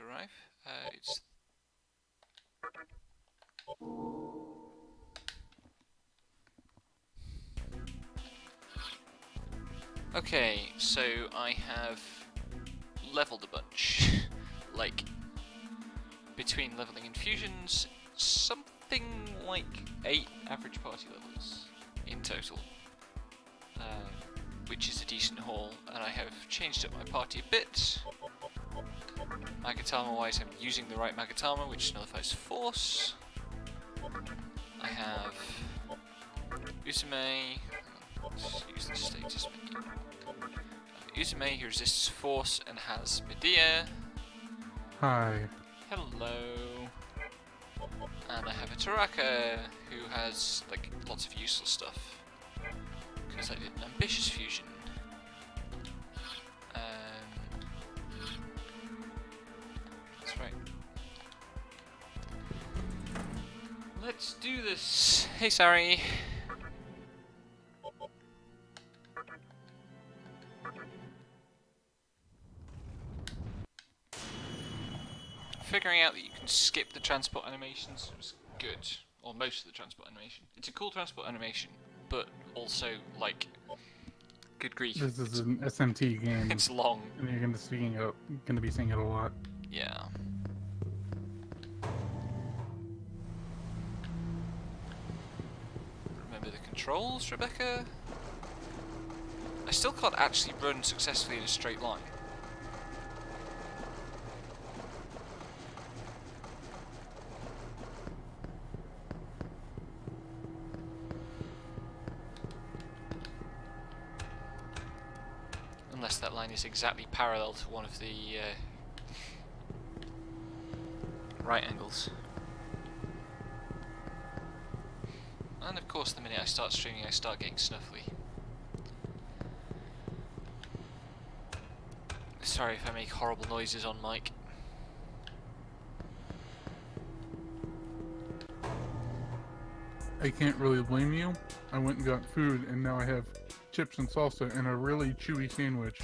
arrive. It's... Okay, so I have leveled a bunch. Like, between leveling infusions, something like 8 average party levels in total. Which is a decent haul, and I have changed up my party a bit. Magatama wise, I'm using the right Magatama, which nullifies force. I have Uzume. Let's use the status menu. Uzume, who resists force and has Medea. Hi. Hello. And I have a Taraka, who has like lots of useful stuff. Because I did an ambitious fusion. That's right. Let's do this. Hey, Sari. Figuring out that you can skip the transport animations was good. Or most of the transport animation. It's a cool transport animation, but also, like, good grief. This is an SMT game. It's long. And you're gonna be seeing it a lot. Yeah. Remember the controls, Rebecca? I still can't actually run successfully in a straight line. Unless that line is exactly parallel to one of the right angles. And of course the minute I start streaming I start getting snuffly. Sorry if I make horrible noises on mic. I can't really blame you. I went and got food and now I have chips and salsa and a really chewy sandwich.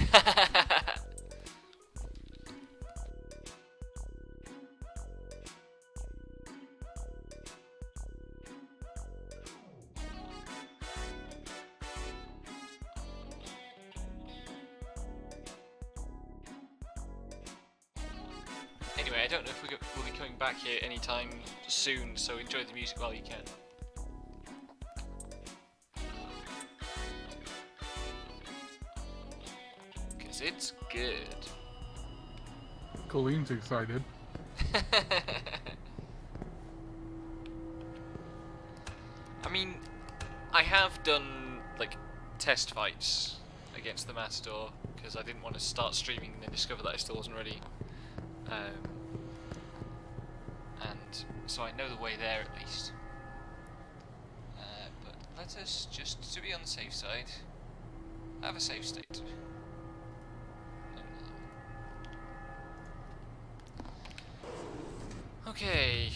Anyway, I don't know if we'll be coming back here anytime soon, so enjoy the music while you can. Because it's good. Colleen's excited. I mean, I have done, like, test fights against the Matador, because I didn't want to start streaming and then discover that I still wasn't ready. And so I know the way there at least. But let us, just to be on the safe side, have a save state. Okay.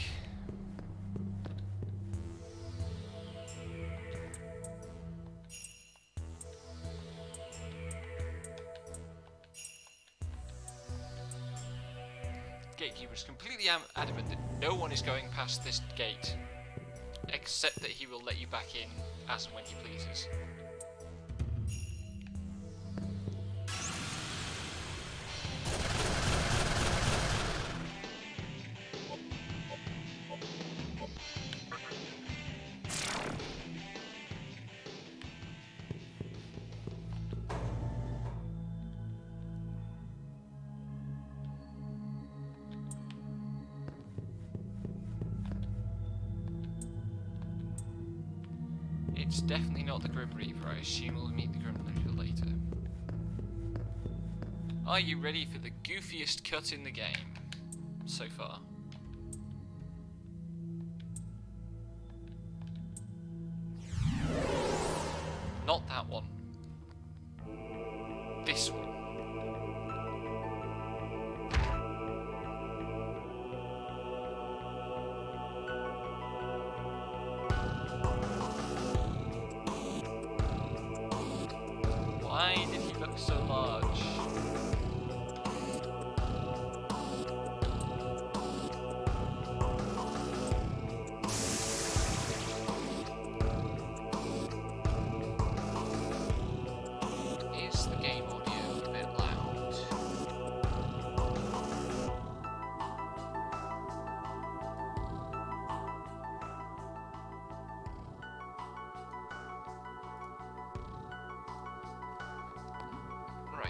Gatekeeper is completely adamant that no one is going past this gate, except that he will let you back in as and when he pleases. It's definitely not the Grim Reaper. I assume we'll meet the Grim Reaper later. Are you ready for the goofiest cut in the game so far? Not that one. This one. Why did he look so large?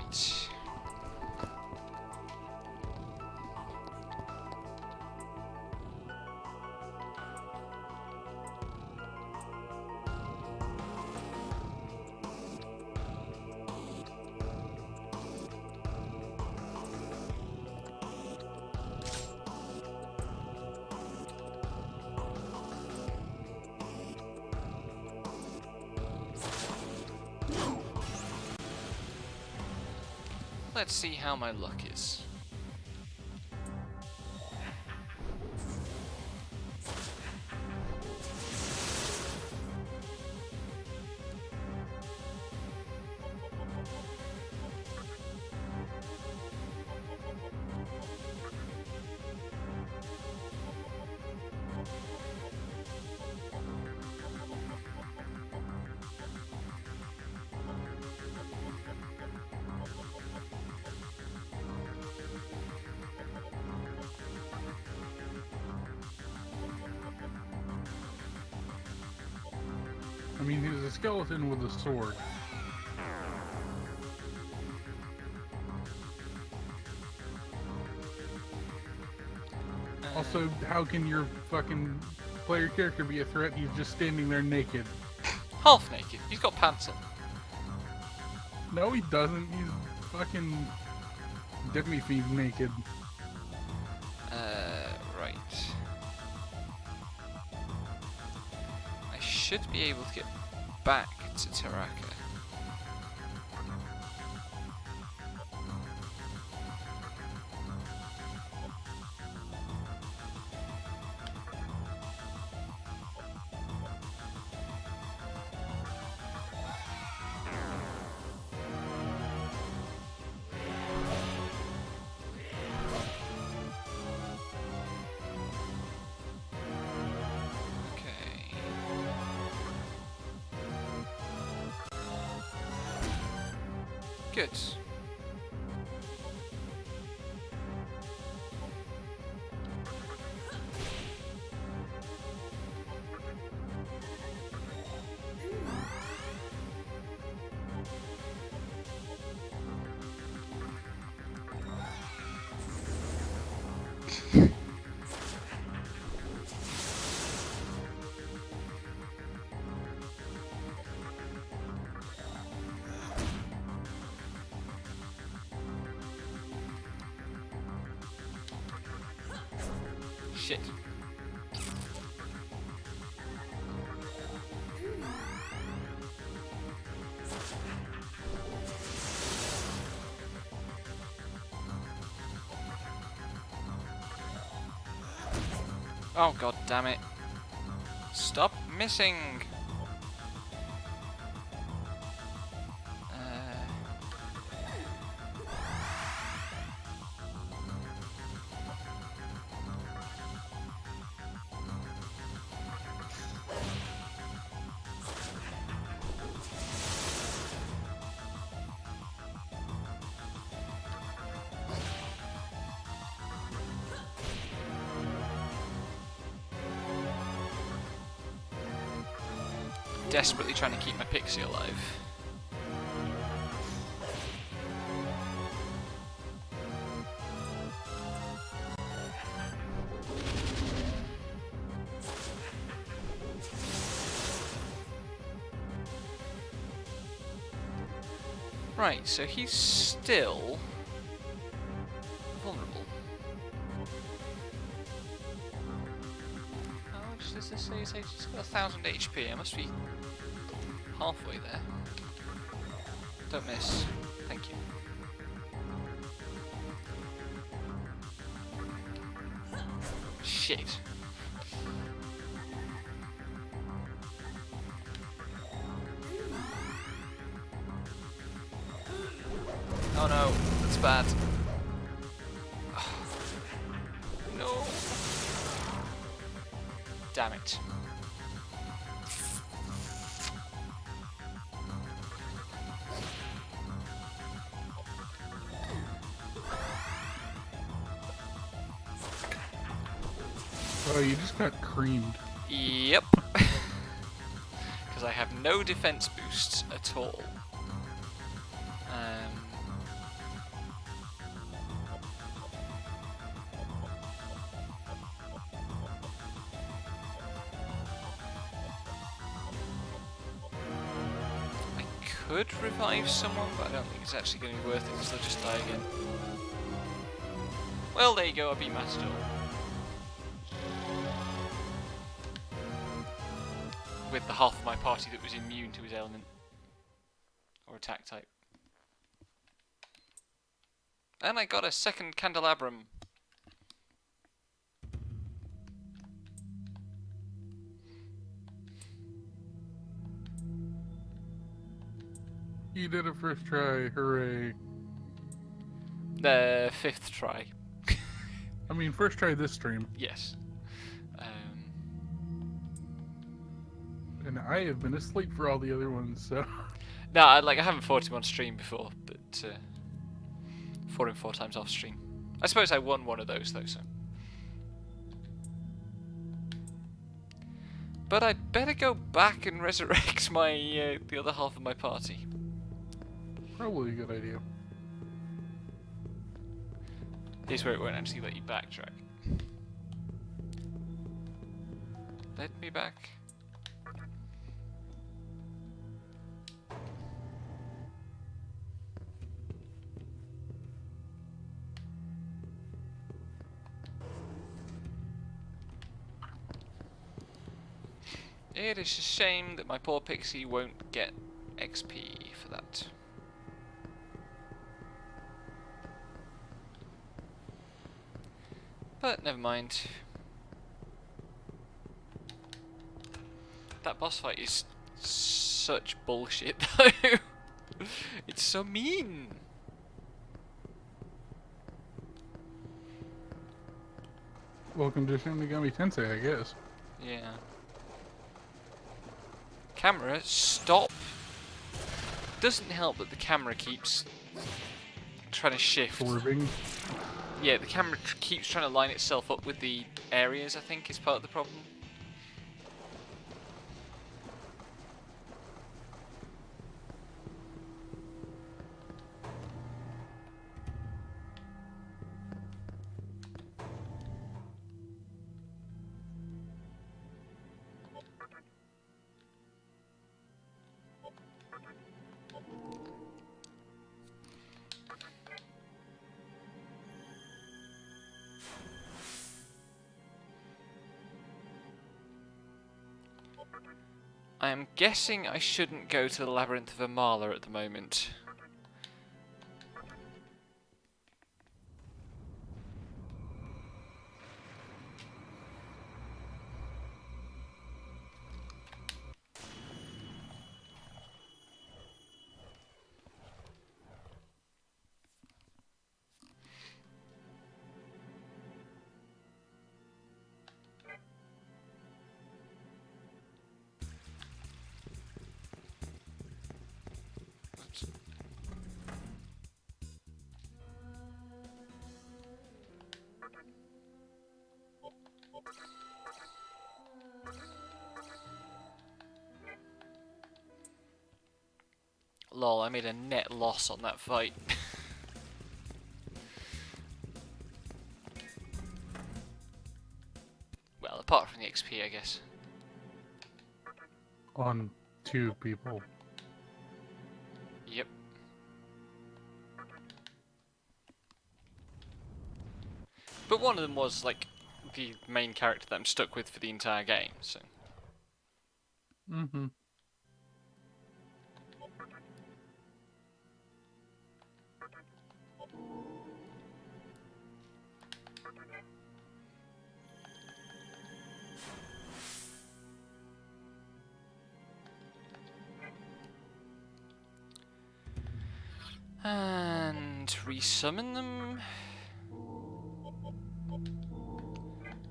Right. Let's see how my luck is. I mean, he's a skeleton with a sword. Also, how can your fucking player character be a threat? He's just standing there naked. Half naked. He's got pants on. No, he doesn't. He's fucking demi-fiend naked. Right. I should be able to get back to Taraka. Good. Shit. Oh god damn it. Stop missing. Desperately trying to keep my pixie alive. Right, so he's still vulnerable. How much does this say? He's got 1000 HP. I must be halfway there. Don't miss. Thank you. Shit. Oh no, that's bad. No. Damn it. Oh, you just got creamed. Yep. Because I have no defense boosts at all. could revive someone, but I don't think it's actually going to be worth it because they'll just die again. Well, there you go, I beat Master. With the half of my party that was immune to his ailment. Or attack type. And I got a second candelabrum. You did it first try, hooray. The 5th try. I mean, first try this stream. Yes. And I have been asleep for all the other ones, so... No, I haven't fought him on stream before, but fought him 4 times off stream. I suppose I won one of those though, so. But I'd better go back and resurrect my the other half of my party. Probably a good idea. Here's where it won't actually let you backtrack. Let me back. It is a shame that my poor pixie won't get XP for that. But never mind. That boss fight is such bullshit though. It's so mean. Welcome to Shin Megami Tensei, I guess. Yeah. Camera, stop. Doesn't help that the camera keeps trying to shift. Swerving. Yeah, the camera keeps trying to line itself up with the areas, I think, is part of the problem. I am guessing I shouldn't go to the Labyrinth of Amala at the moment. Lol, I made a net loss on that fight. Well, apart from the XP, I guess. On 2 people. Yep. But one of them was, like, the main character that I'm stuck with for the entire game, so... Mm-hmm. And resummon them.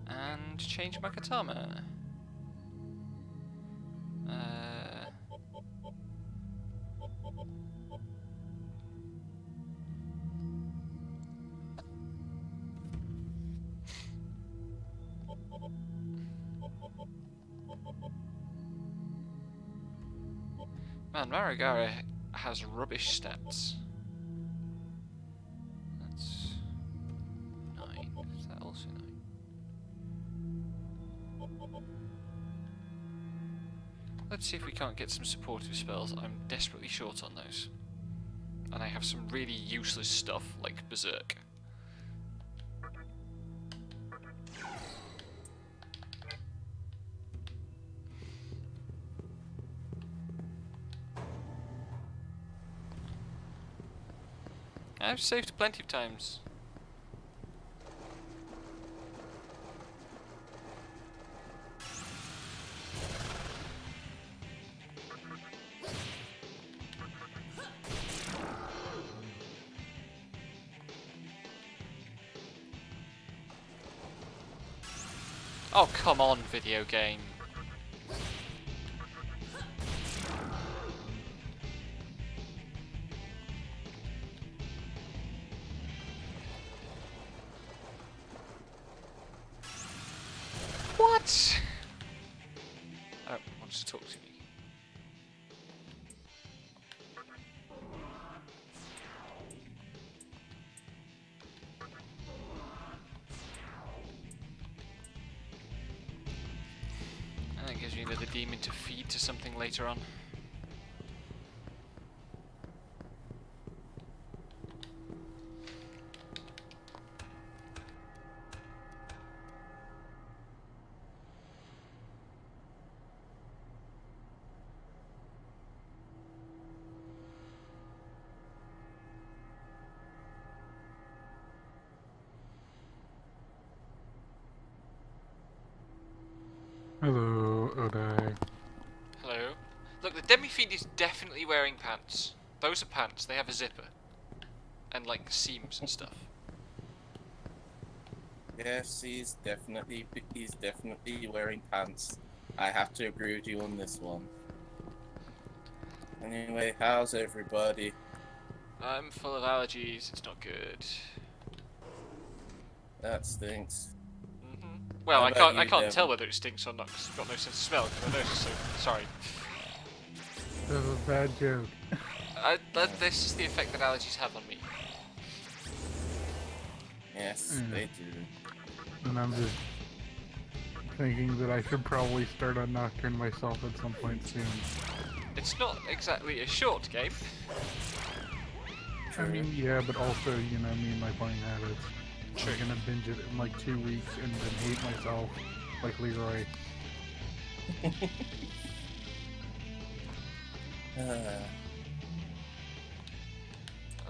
And change my katana. Man, Maragara has rubbish stats. That's 9. Is that also 9? Let's see if we can't get some supportive spells. I'm desperately short on those. And I have some really useless stuff, like Berserk. I've saved plenty of times. Oh, come on, video game. What? Oh, wants to talk to me. And that gives you another demon to feed to something later on. Hello, Odai. Hello. Look, the demi-fiend is definitely wearing pants. Those are pants. They have a zipper. And, like, seams and stuff. Yes, he's definitely wearing pants. I have to agree with you on this one. Anyway, how's everybody? I'm full of allergies. It's not good. That stinks. Well, How I about can't you, Devin? tell whether it stinks or not because I've got no sense of smell because my nose is so sorry. That was a bad joke. This is the effect that allergies have on me. Yes, they do. And I'm just thinking that I should probably start on Nocturne myself at some point soon. It's not exactly a short game. I mean, yeah, but also, you know, me and my playing habits. True. I'm gonna binge it in like 2 weeks and then hate myself, like Leroy.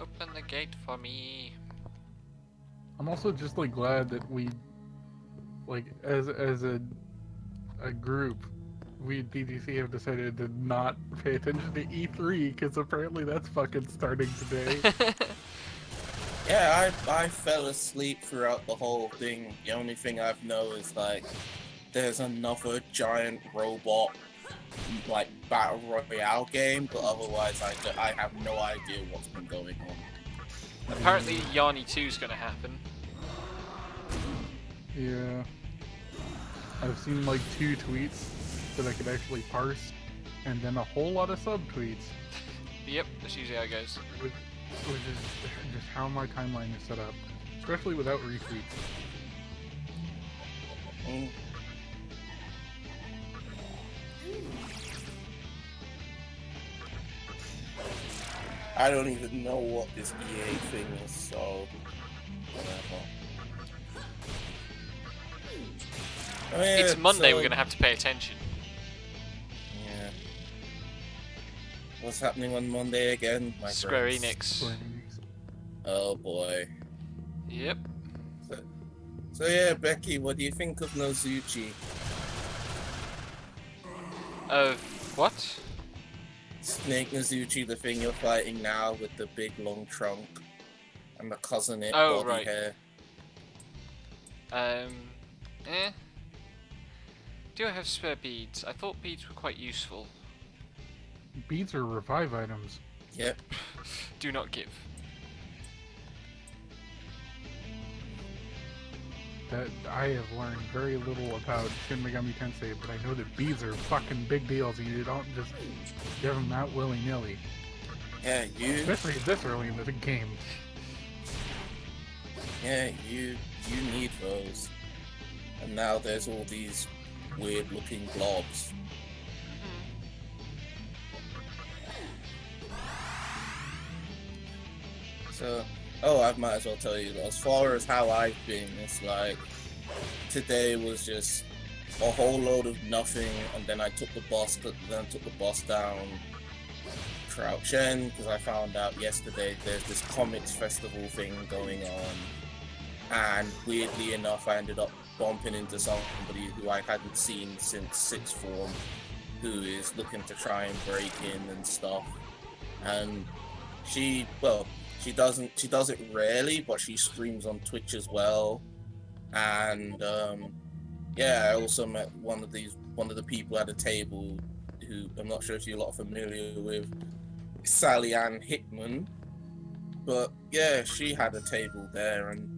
Open the gate for me. I'm also just like glad that we, like, as a group, we at DTC have decided to not pay attention to E3 because apparently that's fucking starting today. Yeah, I fell asleep throughout the whole thing. The only thing I've know is like there's another giant robot like battle royale game, but otherwise I have no idea what's been going on. Apparently Yarny 2 is going to happen. Yeah. I've seen like 2 tweets that I could actually parse, and then a whole lot of subtweets. Yep, that's usually how it goes. Which is just how my timeline is set up, especially without retweets. Mm. I don't even know what this EA thing is, so whatever. I mean, It's Monday, we're going to have to pay attention. Yeah. What's happening on Monday again, my Square friends? Enix. Oh boy. Yep. So yeah, Becky, what do you think of Nozuchi? What? Snake Nozuchi, the thing you're fighting now with the big long trunk and the cousin it Oh, body right. hair. Do I have spare beads? I thought beads were quite useful. Beads are revive items. Yep. Do not give. That I have learned very little about Shin Megami Tensei, but I know that beads are fucking big deals, and you don't just give them out willy-nilly. Yeah, Especially this early in the game. Yeah, you need those. And now there's all these weird looking blobs. So, I might as well tell you, as far as how I've been, it's like, today was just a whole load of nothing, and then I took the boss down, Crouch Shin, because I found out yesterday there's this comics festival thing going on, and weirdly enough, I ended up bumping into somebody who I hadn't seen since sixth form, who is looking to try and break in and stuff, and she does it rarely, but she streams on Twitch as well, and yeah, I also met one of the people at a table who I'm not sure if you're a lot familiar with, Sally Ann Hickman, but yeah, she had a table there, and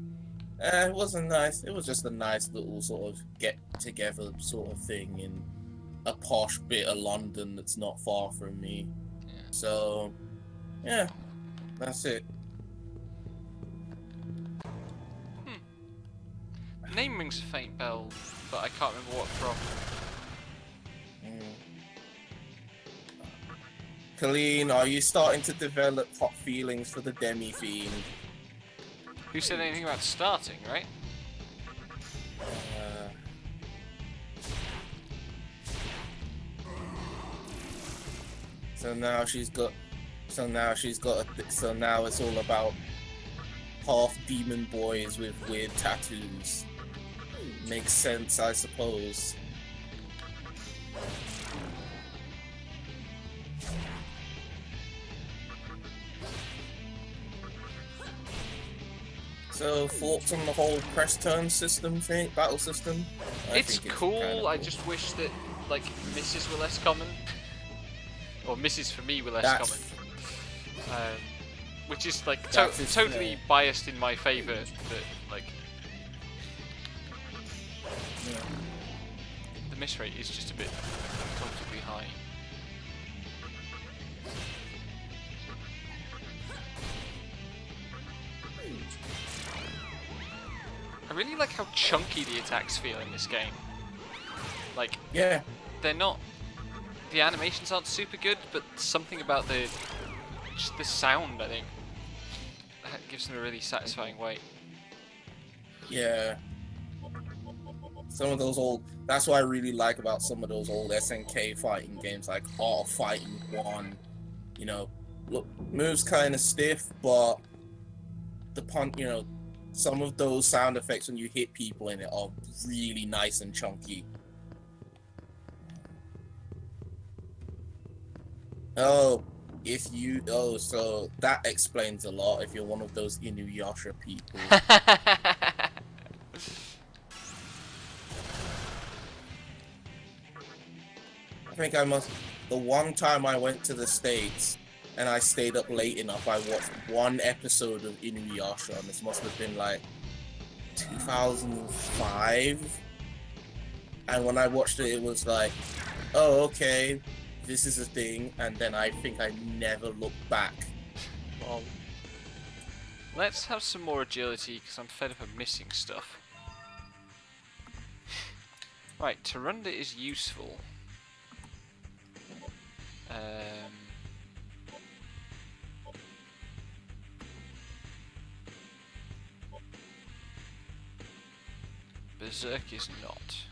it wasn't nice. It was just a nice little sort of get together sort of thing in a posh bit of London that's not far from me. Yeah. So yeah, that's it. The name rings a faint bell, but I can't remember what from. Colleen, are you starting to develop hot feelings for the Demi-Fiend? Who said anything about starting, right? So now it's all about half demon boys with weird tattoos. Makes sense, I suppose. So, thoughts on the whole press turn system thing, battle system? It's cool. kinda I just wish that like misses were less common, or misses for me were less common. Which is like totally biased in my favour. That like the miss rate is just a bit uncomfortably high. I really like how chunky the attacks feel in this game. Like, yeah, they're not. The animations aren't super good, but something about just the sound, I think, that gives them a really satisfying weight. yeah. Some of those old. That's what I really like about some of those old SNK fighting games, like Art of Fighting 1. You know, look, moves kind of stiff, but the punch. You know, some of those sound effects when you hit people in it are really nice and chunky. So that explains a lot if you're one of those Inuyasha people. I think the one time I went to the States and I stayed up late enough, I watched one episode of Inuyasha, and this must have been like 2005. And when I watched it, it was like, oh, okay, this is a thing, and then I think I never looked back. Well, let's have some more agility, because I'm fed up of missing stuff. Right, Tarunda is useful. Berserk is not.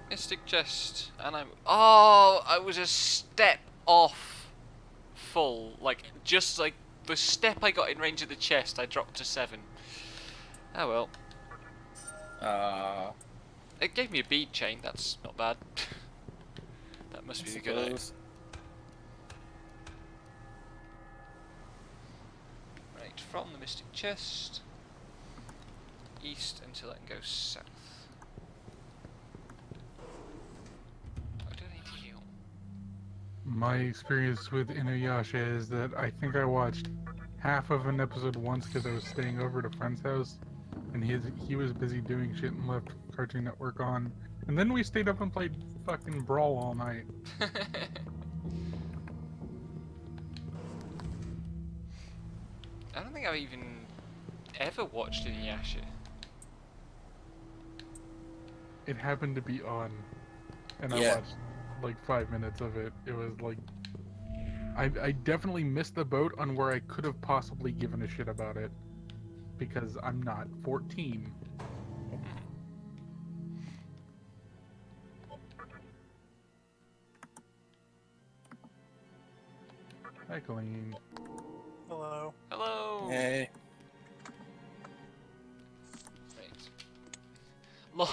Mystic chest, and I was a step off full, like just like the step I got in range of the chest, I dropped to 7. Oh well. It gave me a bead chain, that's not bad. That must be the good item. Right, from the Mystic Chest, east until I can go south. I don't need to heal. My experience with Inuyasha is that I think I watched half of an episode once because I was staying over at a friend's house, and he was busy doing shit and left Cartoon Network on. And then we stayed up and played fucking Brawl all night. I don't think I've even ever watched Inuyasha. It happened to be on, and I Yeah. watched like 5 minutes of it. It was like, I definitely missed the boat on where I could have possibly given a shit about it, because I'm not 14. Hi, Colleen. Hello. Hello. Hey. Right.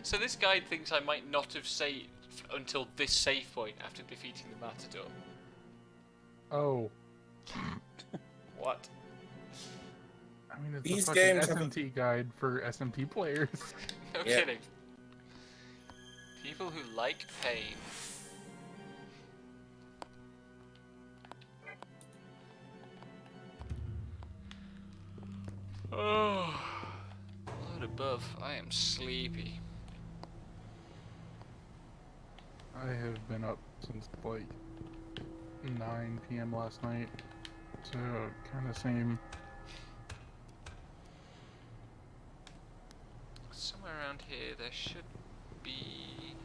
So this guide thinks I might not have saved until this save point after defeating the Matador. Oh, What? I mean, it's These a fucking games have a- SMT guide for SMT players. No Yeah. kidding. People who like pain. Oh, Lord above, I am sleepy. I have been up since like 9 p.m. last night, so kind of same. Somewhere around here there should be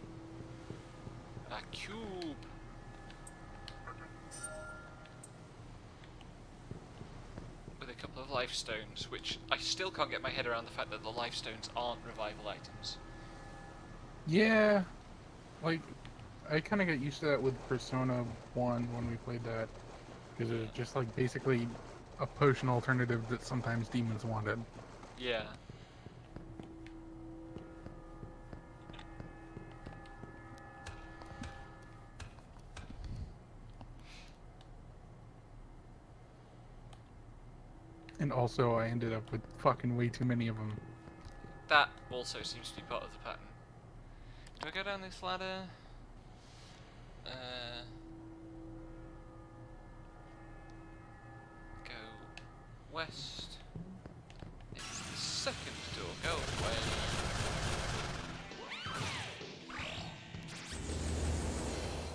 a cube. With a couple of life stones, which I still can't get my head around the fact that the life stones aren't revival items. Yeah, like I kind of got used to that with Persona 1 when we played that, because it was just like basically a potion alternative that sometimes demons wanted. Yeah. And also, I ended up with fucking way too many of them. That also seems to be part of the pattern. Do I go down this ladder? Go west. It's the second door. Go away.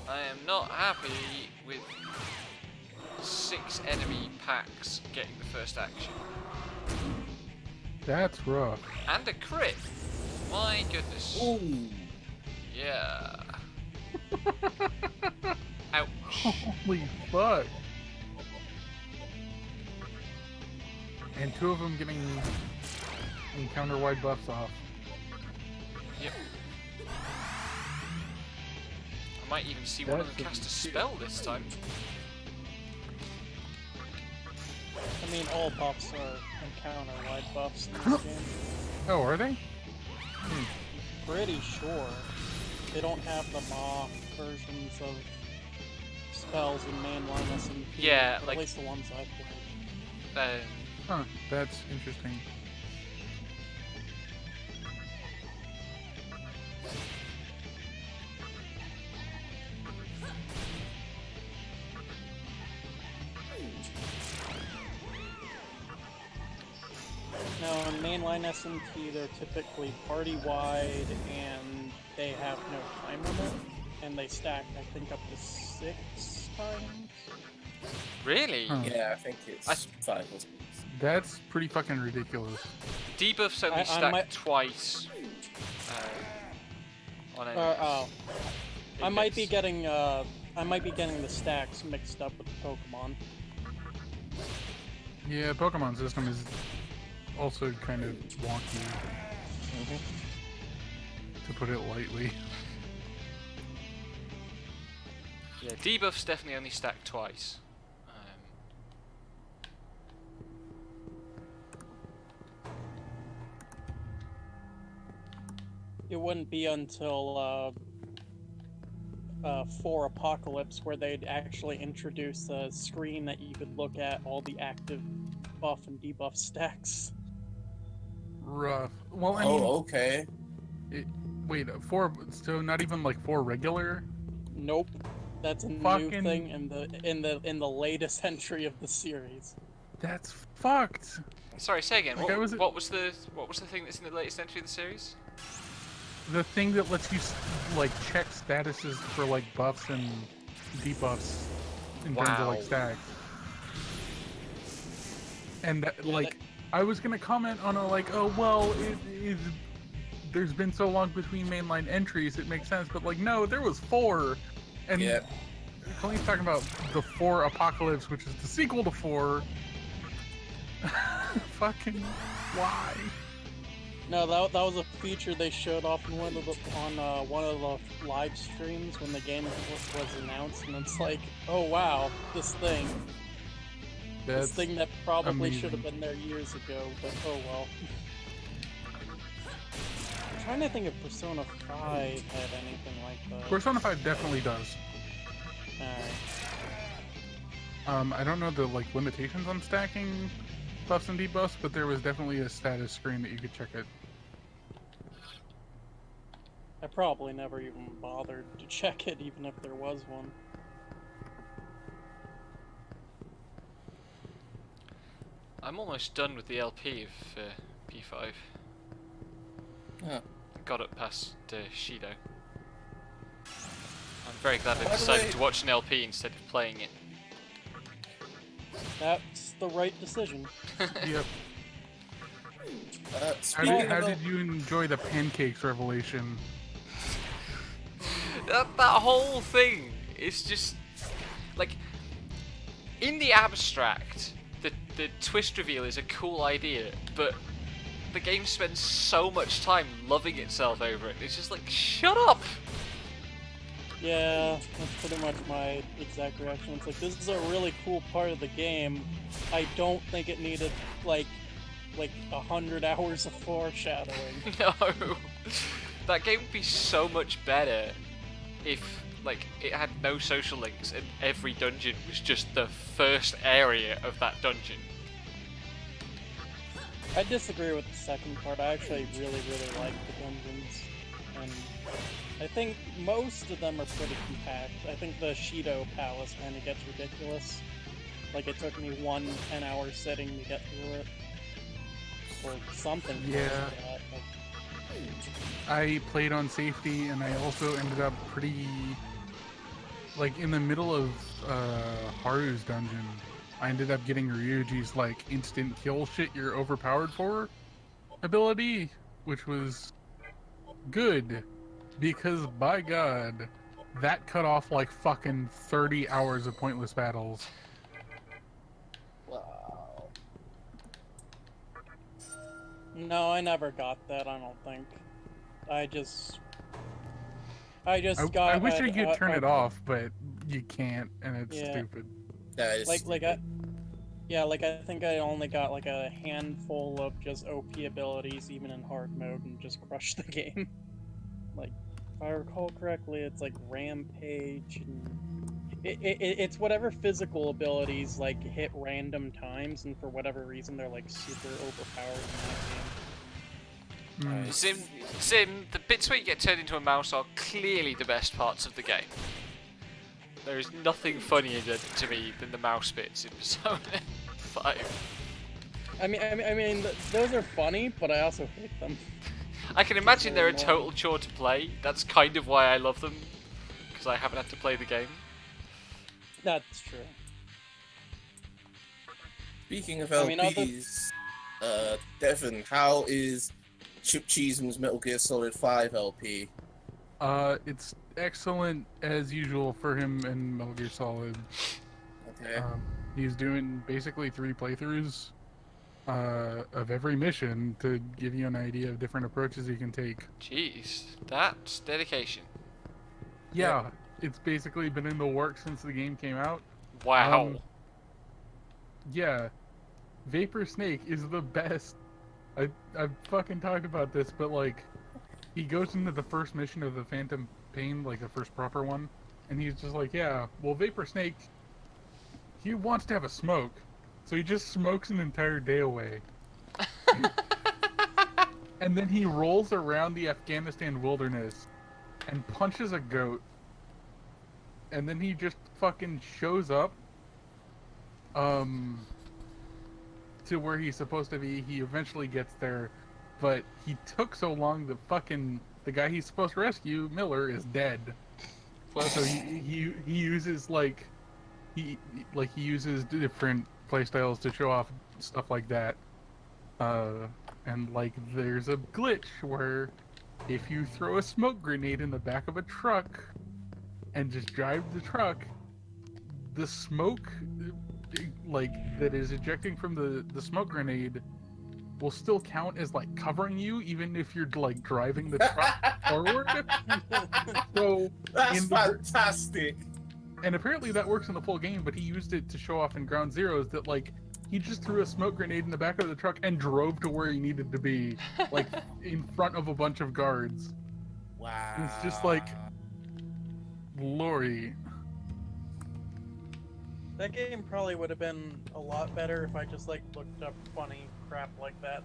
I am not happy with 6 enemy packs getting the first action. That's rough. And a crit! My goodness. Ooh. Yeah. Ouch. Holy fuck. And 2 of them getting encounter-wide buffs off. Yep. I might even see one of them That's cast a shit. spell this time. I mean, all buffs are encounter-wide buffs in this game. Oh, are they? Pretty sure they don't have the mock versions of spells in mainline SMP. Yeah, or like- at least the ones I've played. Huh, that's interesting. Now, in mainline SMP, they're typically party-wide, and they have no time limit, and they stack, I think, up to 6 times. Really? Huh. Yeah, I think it's I- 5 or 6. That's pretty fucking ridiculous. Debuffs only I stack might- twice. On Or, enemies. oh, I might be Index. getting the stacks mixed up with Pokemon. Yeah, Pokemon system is also kind of wonky, to put it lightly. Yeah, debuffs definitely only stack twice. It wouldn't be until 4 Apocalypse where they'd actually introduce a screen that you could look at all the active buff and debuff stacks. Rough. Well, I mean, Oh, okay. wait, 4, so not even like 4 regular? Nope, that's a Fucking- new thing in the latest entry of the series. That's fucked. Sorry, say again. Like, I was- What was the thing that's in the latest entry of the series? The thing that lets you like check statuses for like buffs and debuffs in terms of like Wow. stacks. And that, Yeah, like I was gonna comment on a like, oh well, it is. There's been so long between mainline entries, it makes sense. But like, no, there was 4, and Yeah. Colleen's talking about the 4 Apocalypse, which is the sequel to 4. Fucking why? No, that was a feature they showed off in one of the live streams when the game was announced, and it's like, oh wow, this thing that probably should have been there years ago, but oh well. I'm trying to think if Persona 5 had anything like that. Persona 5 definitely does. Alright. I don't know the like limitations on stacking buffs and debuffs, but there was definitely a status screen that you could check it. I probably never even bothered to check it, even if there was one. I'm almost done with the LP of P5. Huh. Got it past Shido. I'm very glad I By the decided way- to watch an LP instead of playing it. That's the right decision. Yep. How Speaking did, how of did you enjoy the pancakes revelation? That whole thing is just like, in the abstract, the twist reveal is a cool idea, but the game spends so much time loving itself over it. It's just like, shut up! Yeah, that's pretty much my exact reaction. It's like, this is a really cool part of the game. I don't think it needed, like 100 hours of foreshadowing. No, that game would be so much better if, like, it had no social links and every dungeon was just the first area of that dungeon. I disagree with the second part. I actually really like the dungeons. And I think most of them are pretty compact. I think the Shido Palace kind of gets ridiculous. Like, it took me 1 10-hour sitting to get through it. Or something. close Yeah. to that, like, I played on safety, and I also ended up pretty, like, in the middle of Haru's dungeon. I ended up getting Ryuji's, like, instant kill shit you're overpowered for ability, which was good, because, by God, that cut off, like, fucking 30 hours of pointless battles. wow. No, I never got that, I don't think. I I wish I could turn it off, but you can't, and it's Yeah. stupid. That is I think I only got like a handful of just OP abilities, even in hard mode, and just crushed the game. Like, if I recall correctly, it's like Rampage, and it's whatever physical abilities like hit random times, and for whatever reason they're like super overpowered in that game. Sim, the bits where you get turned into a mouse are clearly the best parts of the game. There is nothing funnier to me than the mouse bits in Persona 5. I mean, those are funny, but I also hate them. I can imagine they're a total chore to play. That's kind of why I love them, because I haven't had to play the game. That's true. Speaking of I mean, LPs, Devin, how is Chip Cheeseman's Metal Gear Solid 5 LP? It's excellent as usual for him in Metal Gear Solid. Okay. He's doing basically 3 playthroughs of every mission to give you an idea of different approaches you can take. Jeez, that's dedication. Yeah, it's basically been in the works since the game came out. Wow. Yeah, Vapor Snake is the best. I've fucking talked about this, but like, he goes into the first mission of the Phantom Pain, like the first proper one, and he's just like, yeah, well, Vapor Snake, he wants to have a smoke, so he just smokes an entire day away. And then he rolls around the Afghanistan wilderness and punches a goat. And then he just fucking shows up to where he's supposed to be. He eventually gets there, but he took so long that fucking the guy he's supposed to rescue, Miller, is dead. So he uses he uses different playstyles to show off stuff like that. And like there's a glitch where if you throw a smoke grenade in the back of a truck and just drive the truck, the smoke like that is ejecting from the smoke grenade will still count as like covering you even if you're like driving the truck forward. So That's in the fantastic. and apparently that works in the full game, but he used it to show off in Ground Zeroes that like he just threw a smoke grenade in the back of the truck and drove to where he needed to be, like in front of a bunch of guards. Wow. And it's just like, Lori. That game probably would have been a lot better if I just like looked up funny crap like that.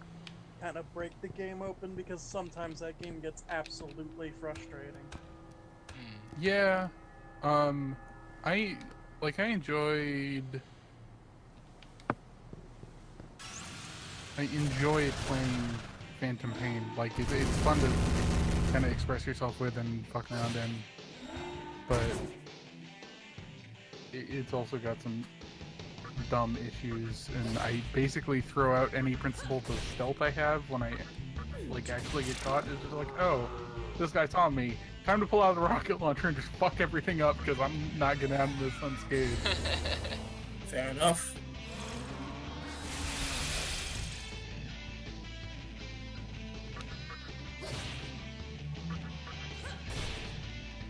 Kind of break the game open, because sometimes that game gets absolutely frustrating. Yeah. I enjoy playing Phantom Pain. Like it's fun to kind of express yourself with and fuck around in, but it's also got some dumb issues, and I basically throw out any principles of stealth I have when I like actually get caught. It's just like, oh, this guy saw me. Time to pull out the rocket launcher and just fuck everything up because I'm not getting out of this unscathed. Fair enough.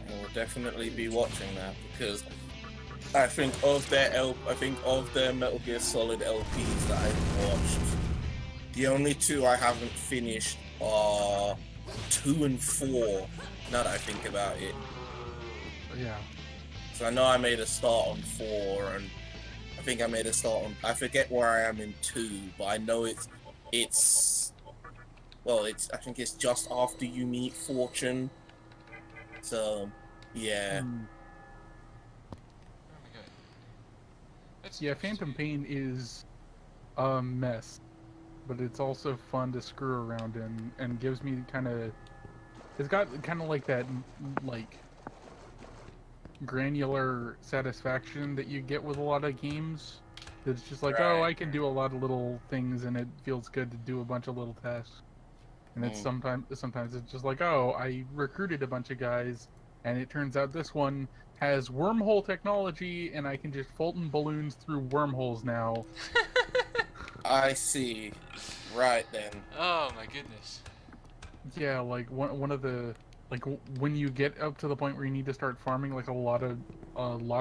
I will definitely be watching that, because I think of their Metal Gear Solid LPs that I've watched, the only two I haven't finished are 2 and 4. Now that I think about it. Yeah. So I know I made a start on 4, and I think I made a start on, I forget where I am in 2, but I know I think it's just after you meet Fortune. So, yeah. Yeah, Phantom Pain is a mess, but it's also fun to screw around in, and gives me kind of, it's got kind of like that like granular satisfaction that you get with a lot of games. It's just like, Right. oh, I can do a lot of little things, and it feels good to do a bunch of little tasks. And it's sometimes it's just like, oh, I recruited a bunch of guys, and it turns out this one has wormhole technology, and I can just Fulton balloons through wormholes now. I see. Right then. Oh my goodness. Yeah, like one of the when you get up to the point where you need to start farming like a lot of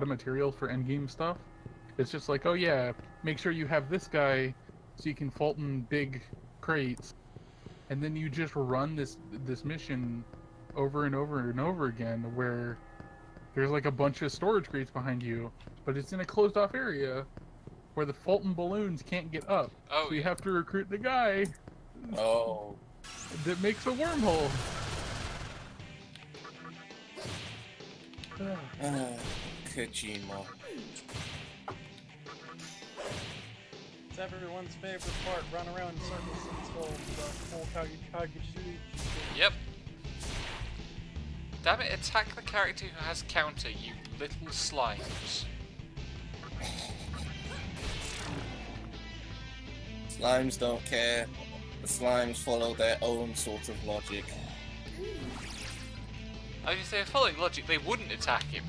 materials for endgame stuff, it's just like, oh yeah, make sure you have this guy so you can Fulton big crates, and then you just run this mission over and over and over again where there's like a bunch of storage crates behind you, but it's in a closed off area where the Fulton balloons can't get up. Oh, so you yeah. have to recruit the guy Oh. that makes a wormhole. Kojima. It's everyone's favorite part, run around in circles until the full Kageshi. Yep. Damn it, attack the character who has counter, you little slimes. Slimes don't care. The slimes follow their own sort of logic. I mean, if they were following logic, they wouldn't attack him.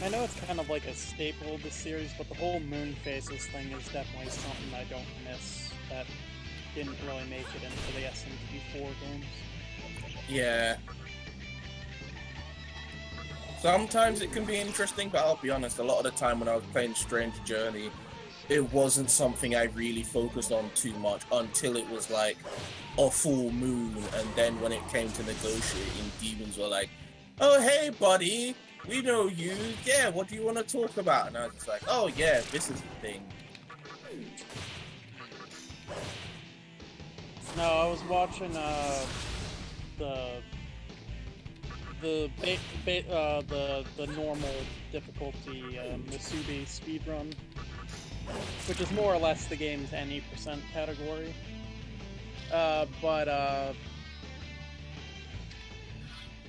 I know it's kind of like a staple of the series, but the whole moon faces thing is definitely something I don't miss that didn't really make it into the SMT4 games. Yeah. Sometimes it can be interesting, but I'll be honest, a lot of the time when I was playing Strange Journey, it wasn't something I really focused on too much until it was like a full moon, and then when it came to negotiating, demons were like, oh hey buddy, we know you, yeah, what do you want to talk about? And I was just like, oh yeah, this is the thing. No, I was watching the the normal difficulty Musubi speedrun, which is more or less the game's any percent category. What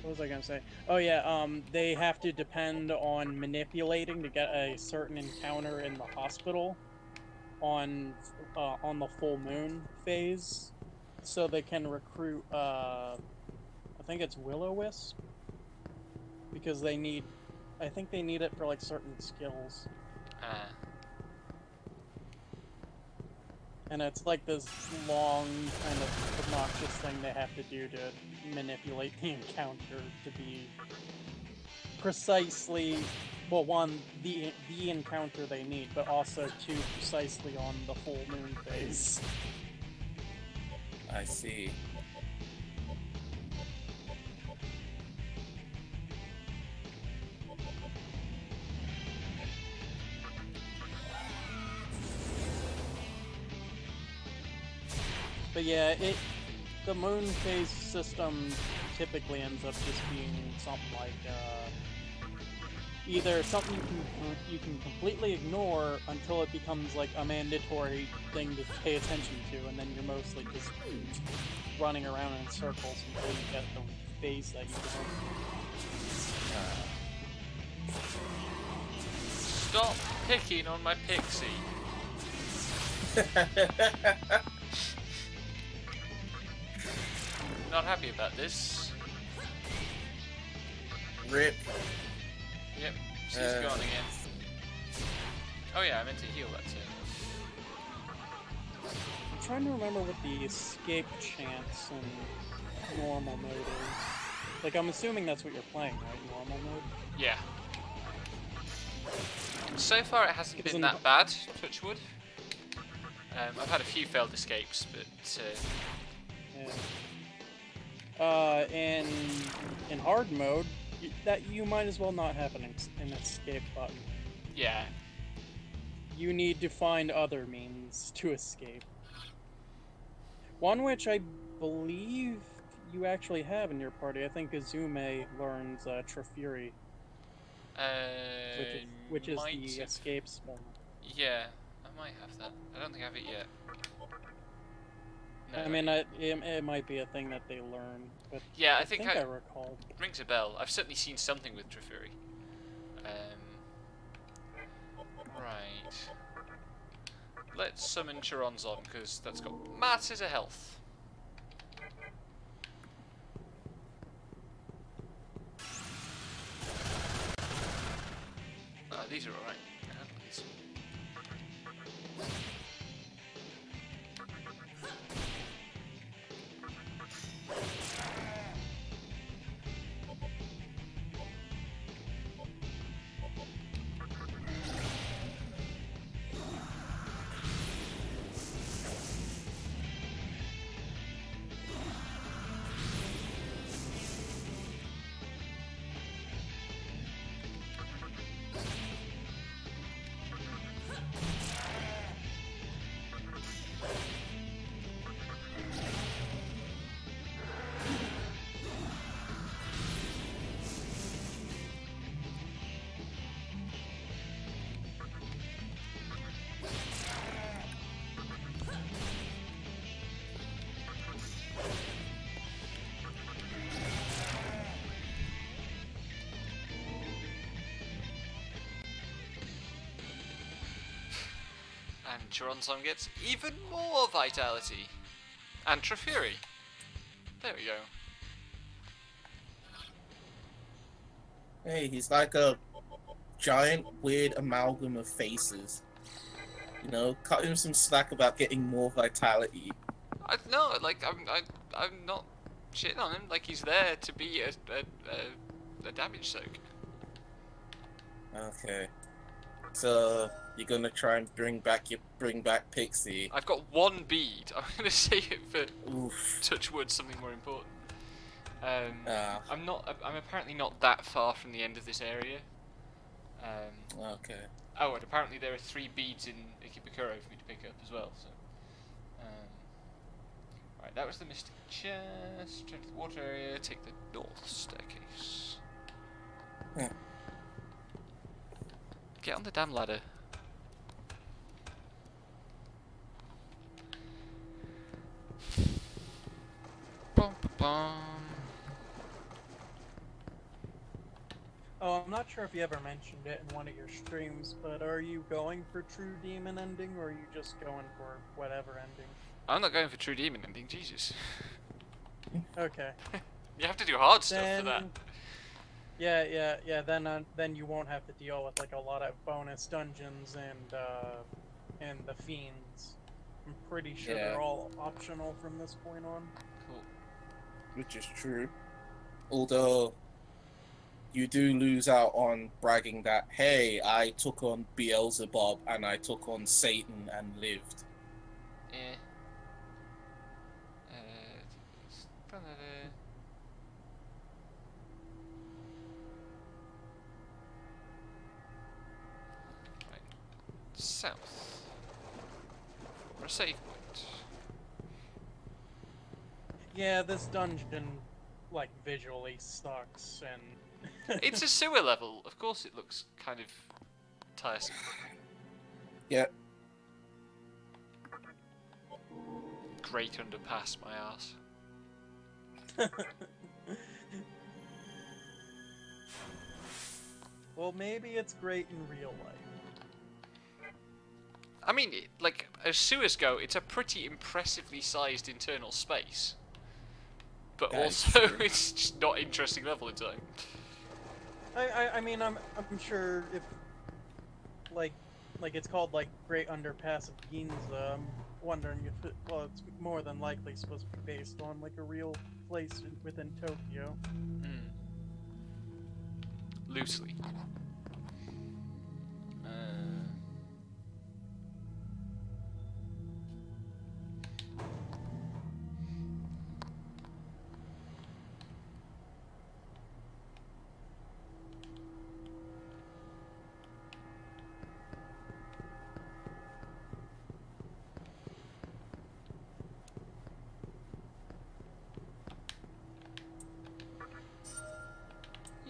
was I gonna say? Oh yeah, they have to depend on manipulating to get a certain encounter in the hospital on the full moon phase, so they can recruit. I think it's Will-O-Wisp, because they need. I think they need it for like certain skills. And it's like this long, kind of obnoxious thing they have to do to manipulate the encounter to be precisely, well, one, the encounter they need, but also two, precisely on the full moon phase. I see. But yeah, the moon phase system typically ends up just being something like either something you can completely ignore until it becomes like a mandatory thing to pay attention to, and then you're mostly just running around in circles until you get the phase that you want. Stop picking on my pixie. Not happy about this. Rip. Yep, she's gone again. Oh yeah, I meant to heal that too. I'm trying to remember what the escape chance in normal mode is. Like, I'm assuming that's what you're playing, right? Normal mode? Yeah. So far it hasn't Because been that bad, touch wood. I've had a few failed escapes, but... Yeah. In hard mode, you might as well not have an escape button. Yeah. You need to find other means to escape. One which I believe you actually have in your party. I think Izume learns Trafuri, which is the escape spell. Yeah, I might have that. I don't think I have it yet. No, I mean, it might be a thing that they learn, but yeah, I think I recall. Rings a bell. I've certainly seen something with Trafuri. Right. Let's summon Chiron's on, because that's got masses of health. These are alright. These. And Chiron gets even more vitality. And Trafuri. There we go. Hey, he's like a giant, weird amalgam of faces. You know, cut him some slack about getting more vitality. No, like I'm not shitting on him. Like he's there to be a damage soak. Okay. So you're gonna try and bring back Pixie. I've got one bead. I'm gonna save it for Oof. touch wood, something more important. I'm apparently not that far from the end of this area. Okay. Oh, and apparently there are 3 beads in Ikebukuro for me to pick up as well. So, Right, that was the mystic chest. Turn to the water area. Take the north staircase. Yeah. Get on the damn ladder. Bum, bum, bum. Oh, I'm not sure if you ever mentioned it in one of your streams, but are you going for true demon ending, or are you just going for whatever ending? I'm not going for true demon ending, Jesus. Okay. You have to do hard stuff for that. Yeah. Then you won't have to deal with like a lot of bonus dungeons and the fiends. I'm pretty sure Yeah. they're all optional from this point on. Cool. Which is true. Although you do lose out on bragging that, hey, I took on Beelzebub and I took on Satan and lived. Eh. Right. South. For a save point. Yeah, this dungeon, like, visually sucks, and... It's a sewer level. Of course it looks kind of tiresome. Yeah. Great underpass, my ass. Well, maybe it's great in real life. I mean, like, as sewers go, it's a pretty impressively sized internal space. But That is also, true. it's just not interesting level design. I mean, I'm sure if, like it's called, like, Great Underpass of Ginza, I'm wondering if it, well, it's more than likely supposed to be based on, like, a real place within Tokyo. Mm. Loosely.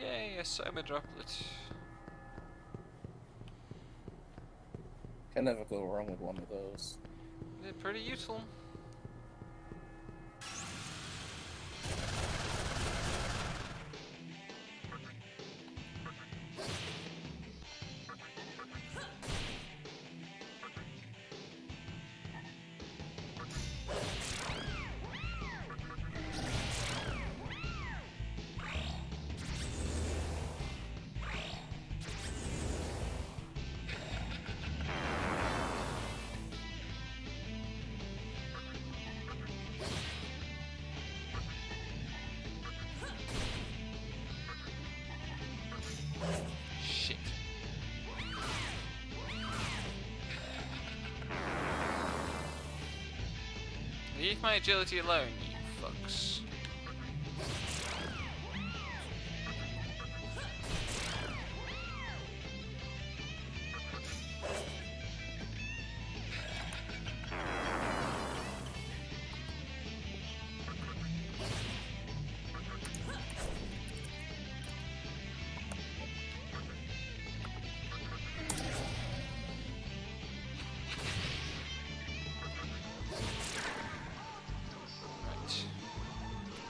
Yay, a soma droplet. Can never go wrong with one of those. They're pretty useful. Shit. Leave my agility alone, you fucks.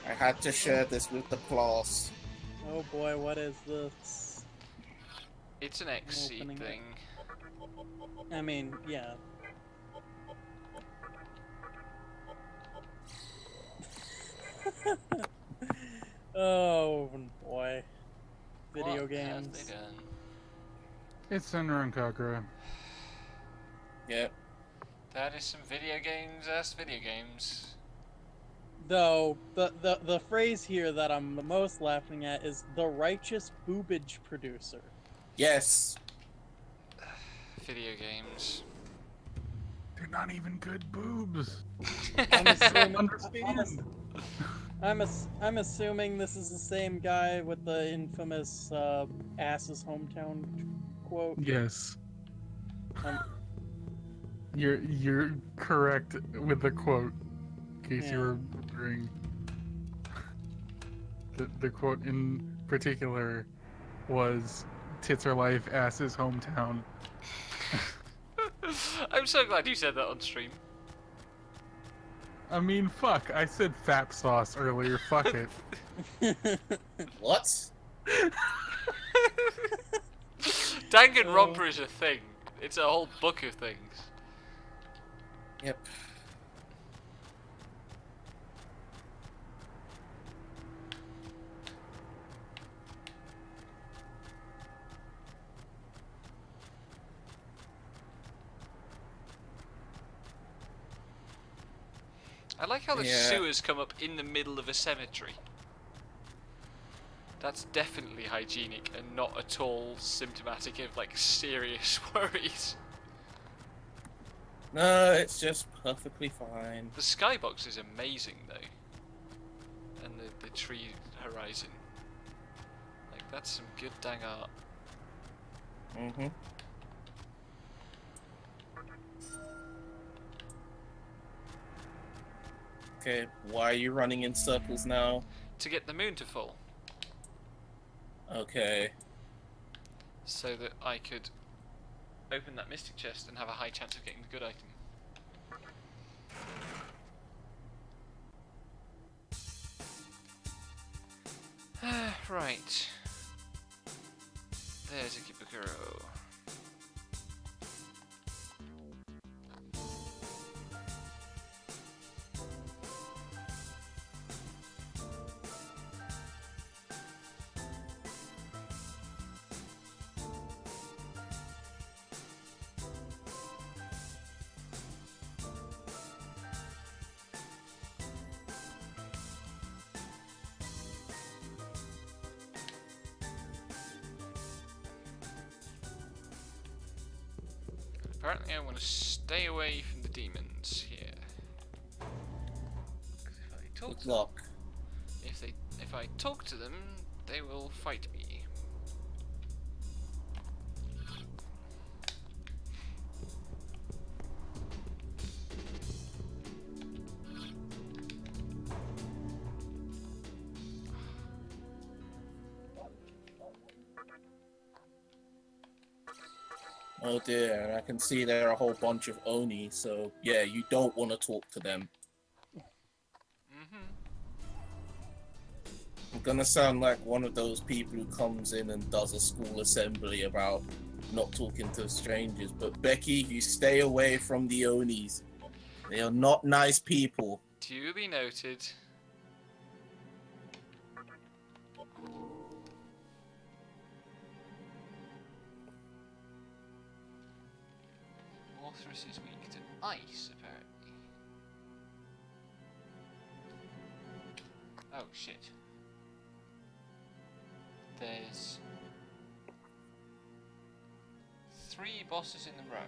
I had to share this with the class. Oh boy, what is this? It's an X Opening it. thing. I mean, yeah. Oh boy. Video What have games. they done? It's Senran and Kakura. Yep. That is some video games. Though the phrase here that I'm the most laughing at is the righteous boobage producer. Yes. Video games. They're not even good boobs. I'm assuming, Understand? I'm assuming this is the same guy with the infamous "ass's hometown" quote. Yes. Um, You're correct with the quote. case you Yeah. were wondering. The quote in particular was, "Tits are life, ass is hometown." I'm so glad you said that on stream. I mean, fuck, I said fap sauce earlier, fuck it. What? Danganronpa is a thing. It's a whole book of things. Yep. I like how the Yeah. sewers come up in the middle of a cemetery. That's definitely hygienic and not at all symptomatic of like serious worries. No, it's just perfectly fine. The skybox is amazing though, and the tree horizon. Like that's some good dang art. Mm-hmm. Okay, why are you running in circles now? To get the moon to fall, Okay. so that I could open that mystic chest and have a high chance of getting the good item. Right. There's a Kibukuro. Apparently I want to stay away from the demons here. 'Cause if I talk Good to them, luck. if I talk to them, they will fight me. Oh dear, and I can see there are a whole bunch of Oni, so yeah, you don't want to talk to them. I'm gonna sound like one of those people who comes in and does a school assembly about not talking to strangers, but Becky, you stay away from the Onis. They are not nice people. Duly noted. Orthrus is weak to ice, apparently. Oh shit. There's 3 bosses in a row.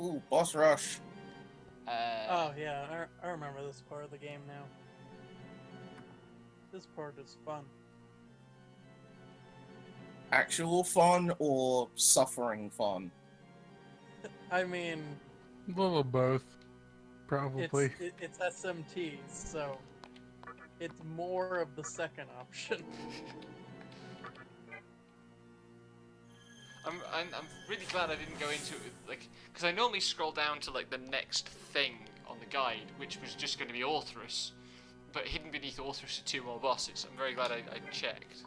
Ooh, boss rush. Oh yeah, I remember this part of the game now. This part is fun. Actual fun or suffering fun? I mean, A little of both, probably. it's SMT, so it's more of the second option. I'm really glad I didn't go into it with, like, because I normally scroll down to like the next thing on the guide, which was just going to be Orthrus, but hidden beneath Orthrus are 2 more bosses. I'm very glad I checked.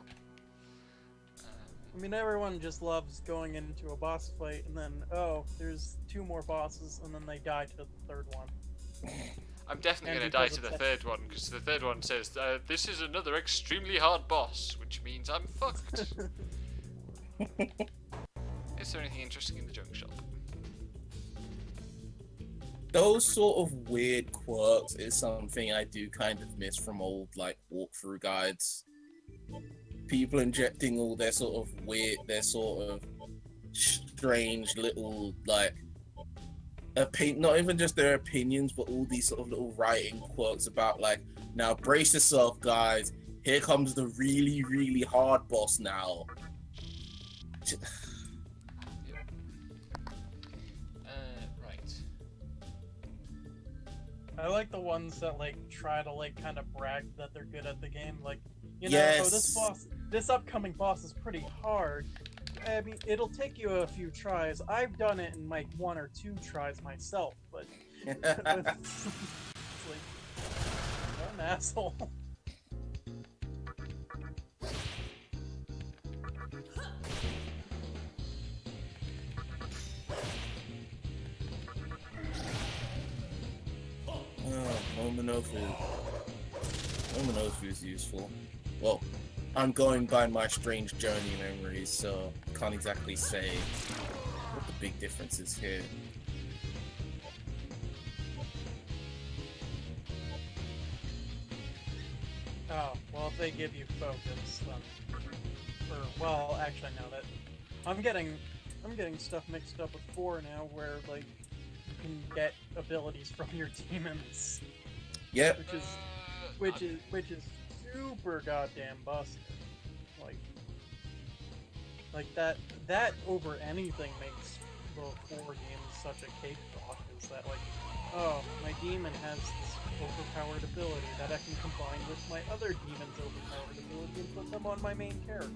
I mean, everyone just loves going into a boss fight and then, oh, there's 2 more bosses, and then they die to the 3rd one. I'm definitely And going to die because to the it's 3rd one, because the 3rd one says, this is another extremely hard boss, which means I'm fucked. Is there anything interesting in the junk shop? Those sort of weird quirks is something I do kind of miss from old, like, walkthrough guides. People injecting all their sort of weird, their sort of strange little, like, not even just their opinions, but all these sort of little writing quirks about, like, now brace yourself, guys, here comes the really, really hard boss now. Right. I like the ones that like try to like kind of brag that they're good at the game. Like, you know, Yes. this upcoming boss is pretty hard. I mean, it'll take you a few tries. I've done it in like 1 or 2 tries myself, but it's like, what an asshole. Mominofu is useful. Well, I'm going by my strange journey memories, so I can't exactly say what the big difference is here. Oh, well, if they give you focus, then... Or, well, actually, no, that... I'm getting stuff mixed up with 4 now, where, like, you can get abilities from your demons. Yep. Which is super goddamn busted. Like that over anything makes the 4 games such a cakewalk, is that like, oh, my demon has this overpowered ability that I can combine with my other demon's overpowered ability and put them on my main character.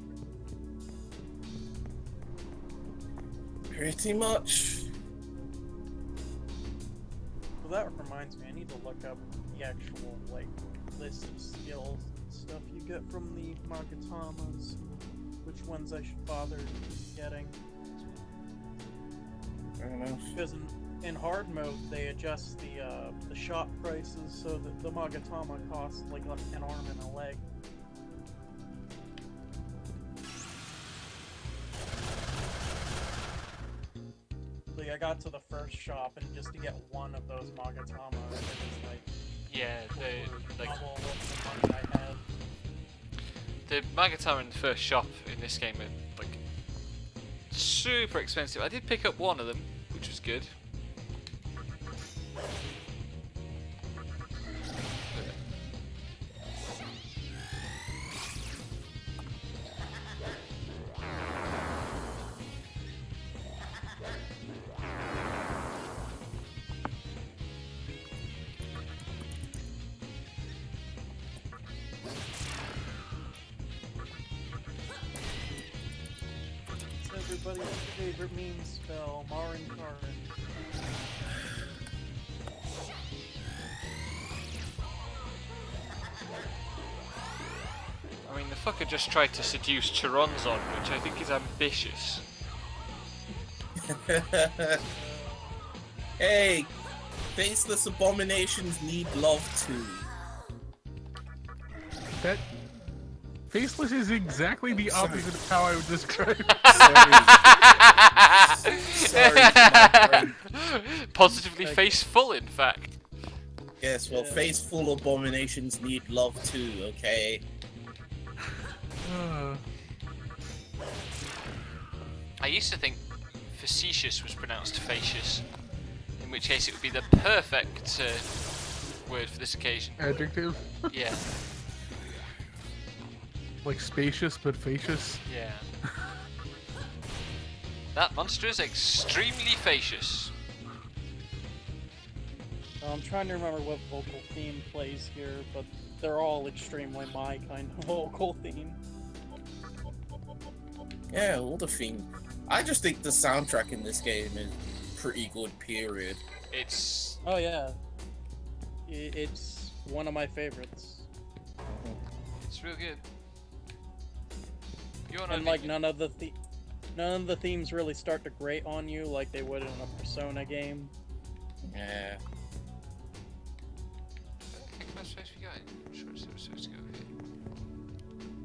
Pretty much. Well, that reminds me, I need to look up the actual like list of skills and stuff you get from the Magatamas. Which ones I should bother getting. Fair enough. Because in hard mode, they adjust the shop prices so that the Magatama costs like an arm and a leg. Like, I got to the first shop, and just to get one of those Magatama, it was like... Yeah, they, like... double what the money I had. The Magatama in the first shop in this game are like super expensive. I did pick up one of them, which was good. Everybody's favorite meme spell, Marin Karin. I mean, the fucker just tried to seduce Charonzon, which I think is ambitious. Hey, faceless abominations need love too. That faceless is exactly the opposite of how I would describe. Sorry, my brain. Positively faceful, in fact. Yes, well, faceful abominations need love too, okay? I used to think facetious was pronounced facious, in which case it would be the perfect word for this occasion. Adjective? Yeah. Like spacious but facious? Yeah. That monster is extremely facious. I'm trying to remember what vocal theme plays here, but they're all extremely my kind of vocal theme. Yeah, all the theme. I just think the soundtrack in this game is pretty good, period. It's... Oh yeah. It's one of my favorites. It's real good. And like none of the themes really start to grate on you like they would in a Persona game. Yeah. How space we got? I'm sure it's supposed to go here.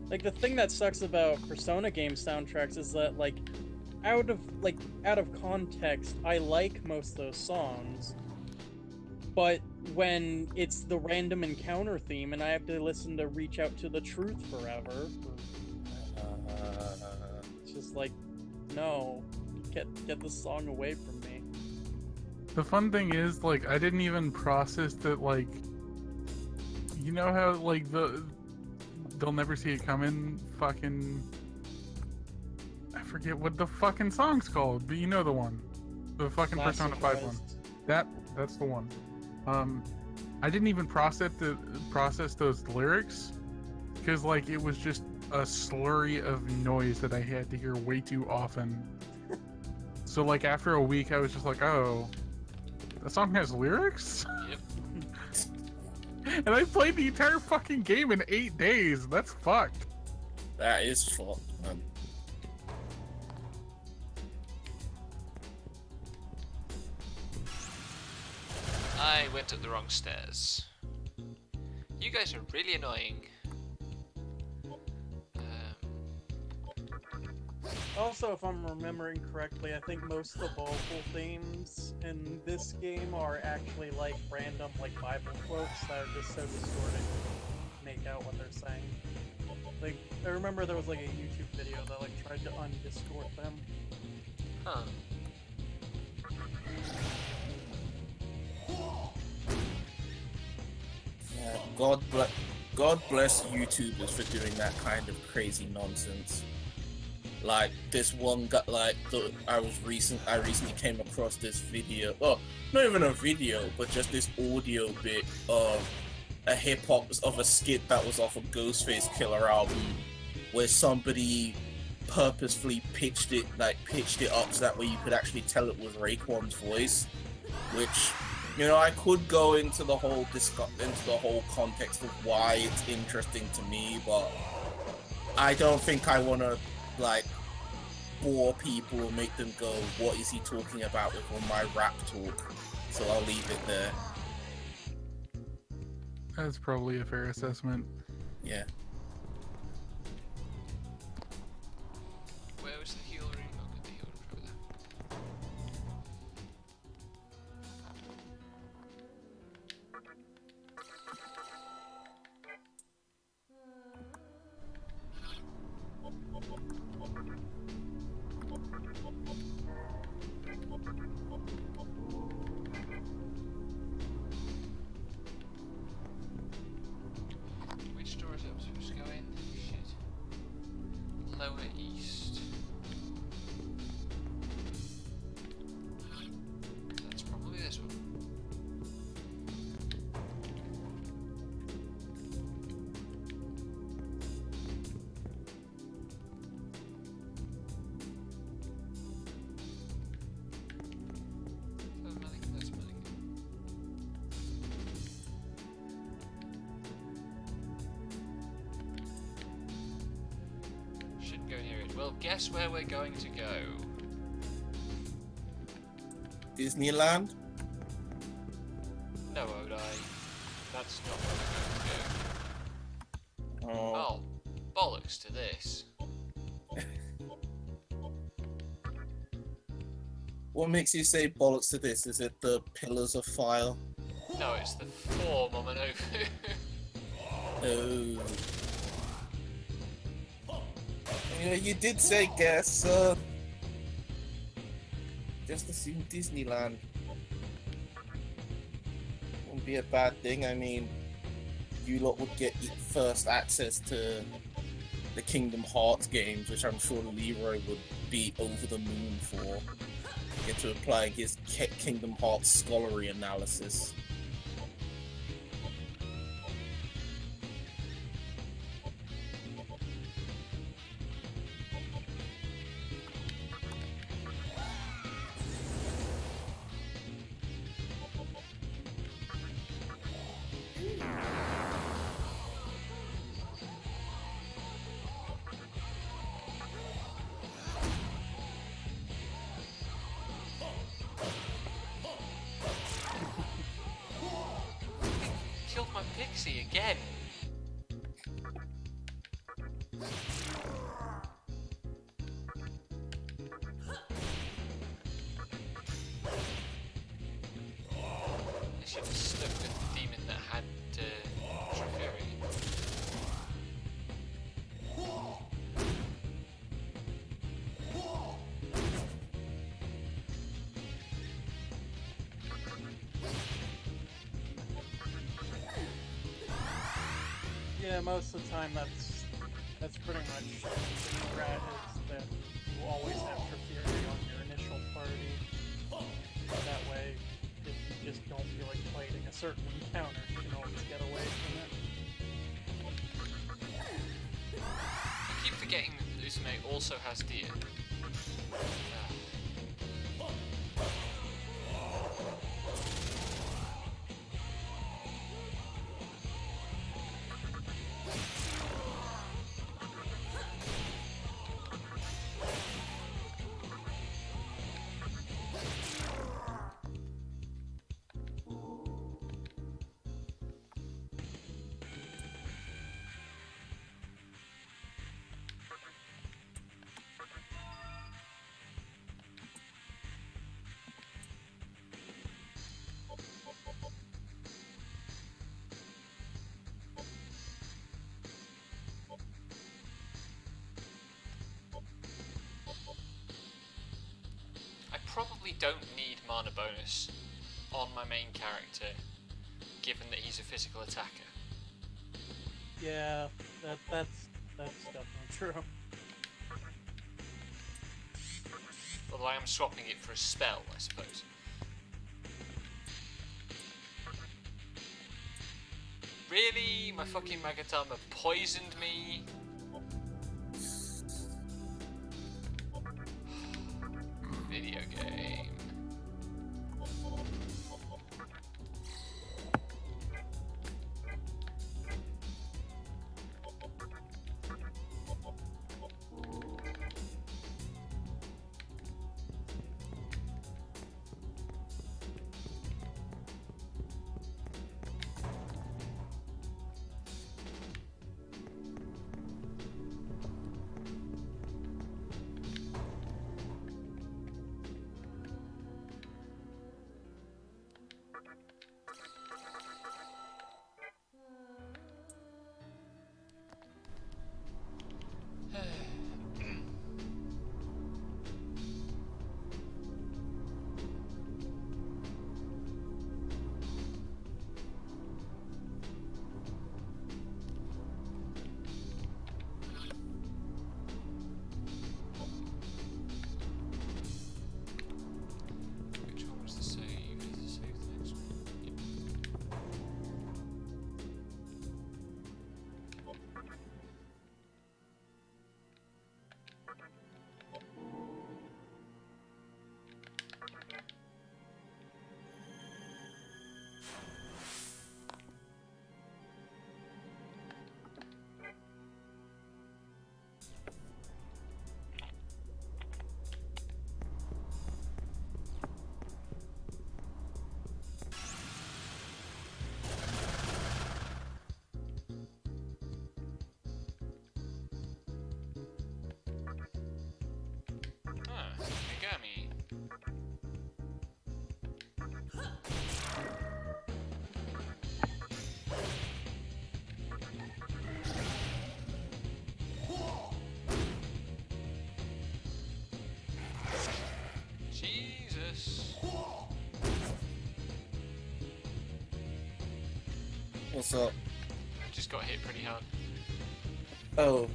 Like the thing that sucks about Persona game soundtracks is that like out of context, I like most of those songs, but when it's the random encounter theme and I have to listen to Reach Out to the Truth forever, it's just like, no, get the song away from me. The fun thing is, like, I didn't even process that, like, you know how, like, they'll never see it coming fucking... I forget what the fucking song's called, but you know the one. The fucking Last Persona 5 one. Surprise. That's the one. I didn't even process those lyrics because like it was just a slurry of noise that I had to hear way too often. So like after a week, I was just like, oh, the song has lyrics? Yep. And I played the entire fucking game in 8 days. That's fucked. That is fucked, man. I went up the wrong stairs. You guys are really annoying. Also, if I'm remembering correctly, I think most of the vocal themes in this game are actually like random like Bible quotes that are just so distorted to make out what they're saying. Like, I remember there was like a YouTube video that like tried to undistort them. Huh. Yeah, God bless YouTubers for doing that kind of crazy nonsense. Like this one got I recently came across this video. Oh, not even a video, but just this audio bit of a skit that was off a Ghostface Killer album, where somebody purposefully pitched it up so that way you could actually tell it was Raekwon's voice, which, you know, I could go into the whole context of why it's interesting to me, but I don't think I want to like bore people and make them go, what is he talking about with all my rap talk? So I'll leave it there. That's probably a fair assessment. Yeah. Where was the heal room? Oh, good, the heal room's over there. Which door is it I'm supposed to go in? Shit. Lower east. That's probably this one. That's Milligan. Should go near it. Well, guess where we're going to go? Disneyland? No, Odai. That's not where we're going to go. Oh. Oh, bollocks to this. What makes you say bollocks to this? Is it the Pillars of Fire? No, it's the form of an Oh. Yeah, you did say guess, just assume Disneyland. Wouldn't be a bad thing. I mean, you lot would get first access to the Kingdom Hearts games, which I'm sure Leroy would be over the moon for. Get to apply his Kingdom Hearts scholarly analysis. Killed my pixie again. I should have stuck with the demon that had Triferi. Yeah, most of the time that's pretty much the strat is that you always have Triferi on your initial party. That way, if you just don't feel like fighting a certain encounters, you can always get away from it. I keep forgetting that Uzume also has deer. Probably don't need mana bonus on my main character, given that he's a physical attacker. Yeah, that's definitely true. Although I am swapping it for a spell, I suppose. Really? My fucking Magatama poisoned me? Video game. Which one was the save? Is the save the next one? Ah, Megami. Jesus. What's up? Just got hit pretty hard. Oh.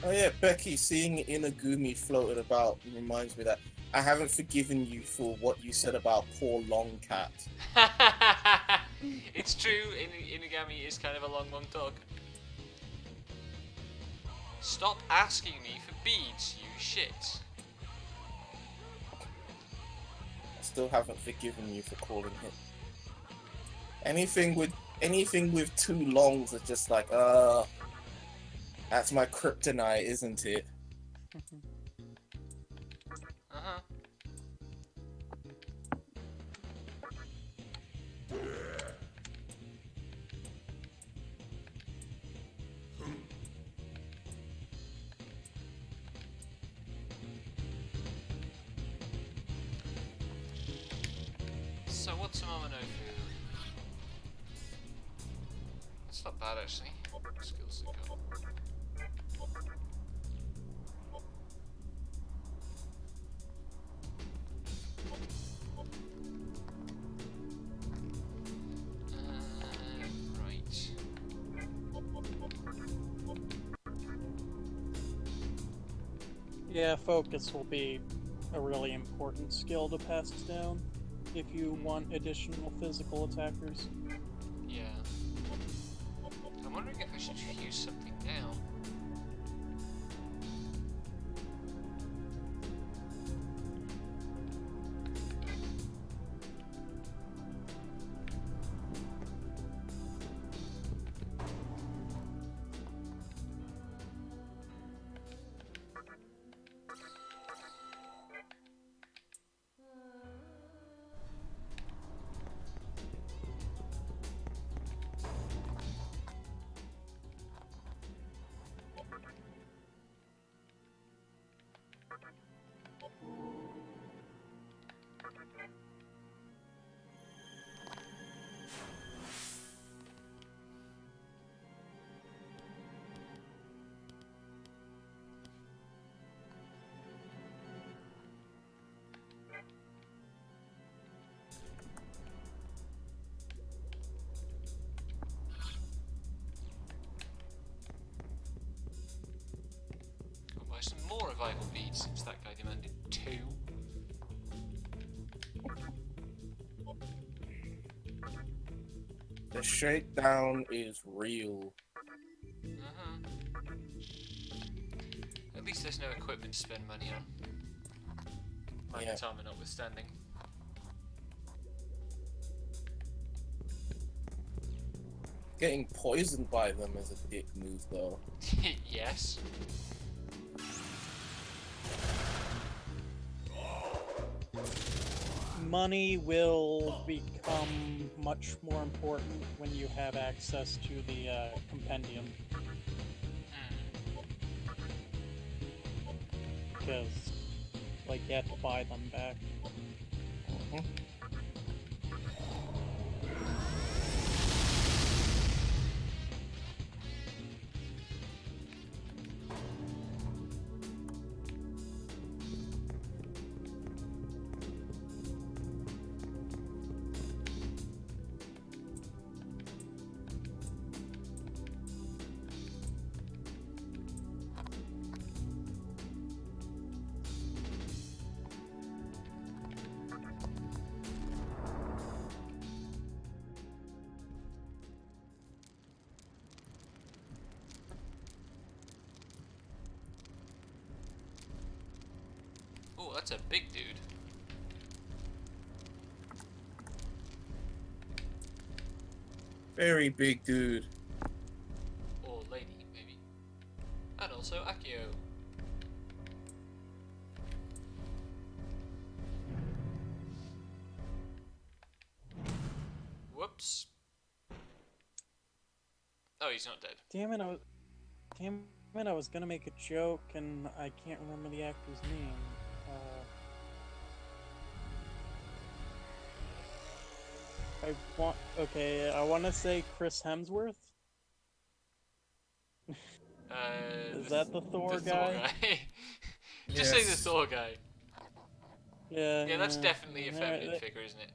Oh yeah, Becky, seeing Inagumi floated about reminds me that I haven't forgiven you for what you said about poor Long Cat. It's true, Inugami is kind of a long dog. Stop asking me for beads, you shit. I still haven't forgiven you for calling it. Anything with two longs is just like, that's my kryptonite, isn't it? Uh-huh. So what's Mamanofu? It's not bad actually. Skills they got. Right. Yeah, focus will be a really important skill to pass down if you want additional physical attackers. Yeah. I'm wondering if I should use something now. I'll buy some more revival beads since that guy demanded 2. The shakedown is real. At least there's no equipment to spend money on. My Yeah. katana notwithstanding. Getting poisoned by them is a dick move, though. Yes. Money will become much more important when you have access to the compendium. Because, like, you have to buy them back. Oh, that's a big dude. Very big dude. Or lady, maybe. And also Akio. Whoops. Oh, he's not dead. Damn it, I was gonna make a joke and I can't remember the actor's name. I wanna say Chris Hemsworth? Is that the Thor guy? Thor guy. Just say the Yes. Thor guy. Yeah, That's definitely a feminine Alright, figure, isn't it?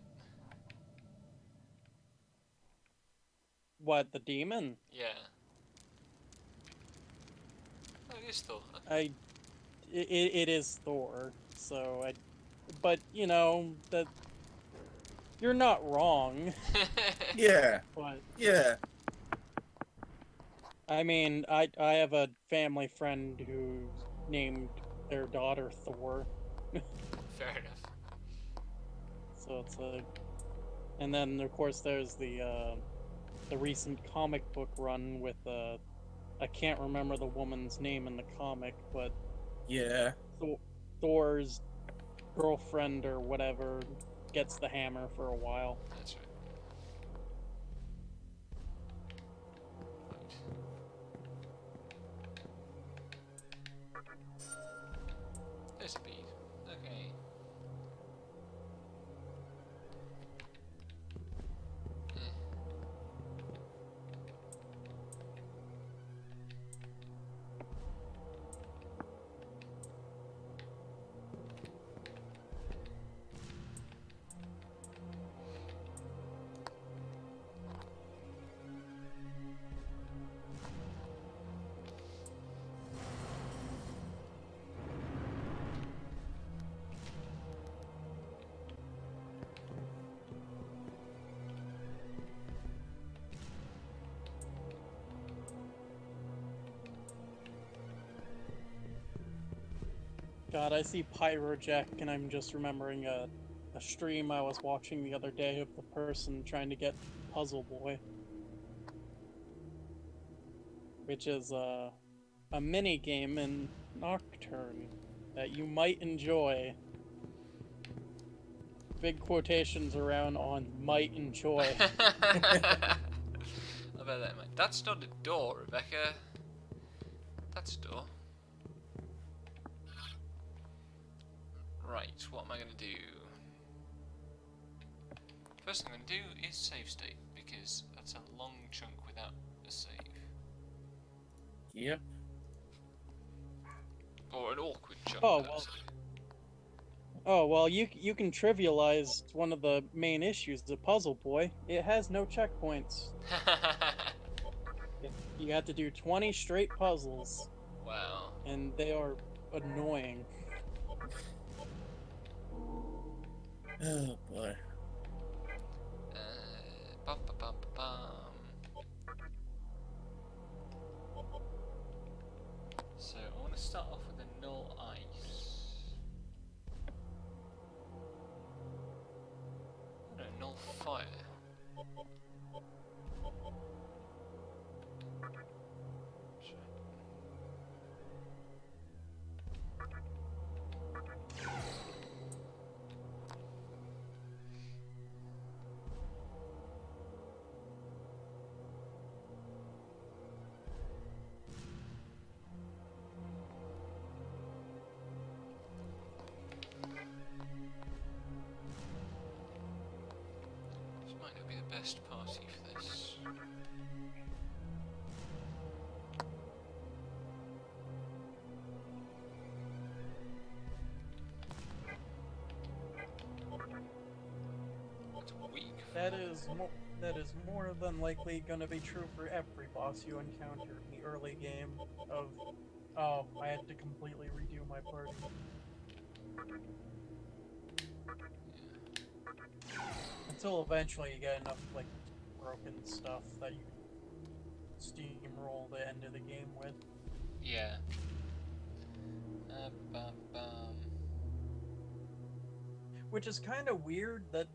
What, the demon? Yeah. Oh, it is Thor. Okay. It is Thor, so but, you know, that... You're not wrong, Yeah. but... Yeah. I mean, I have a family friend who named their daughter Thor, Fair enough. so it's like... And then, of course, there's the recent comic book run with, I can't remember the woman's name in the comic, but Yeah. Thor's girlfriend or whatever gets the hammer for a while. That's right. There's a bead. Okay. God, I see Pyrojack, and I'm just remembering a stream I was watching the other day of the person trying to get Puzzle Boy, which is a mini game in Nocturne that you might enjoy. Big quotations around on might enjoy. I bet that might. That's not a door, Rebecca. That's a door. Right, what am I going to do? First thing I'm going to do is save state, because that's a long chunk without a save. Yep. Or an awkward chunk Oh, without well. a save. Oh, well, you can trivialize one of the main issues, the Puzzle Boy. It has no checkpoints. You have to do 20 straight puzzles, Wow. and they are annoying. Oh boy. Bum, bum, bum, bum. So I want to start off with a null ice. No, null fire. This might not be the best party for this. It's weak. That is more than likely going to be true for every boss you encounter in the early game of, oh, I had to completely redo my party. Until eventually you get enough, like, broken stuff that you can steamroll the end of the game with. Yeah. Bum, bum. Which is kind of weird that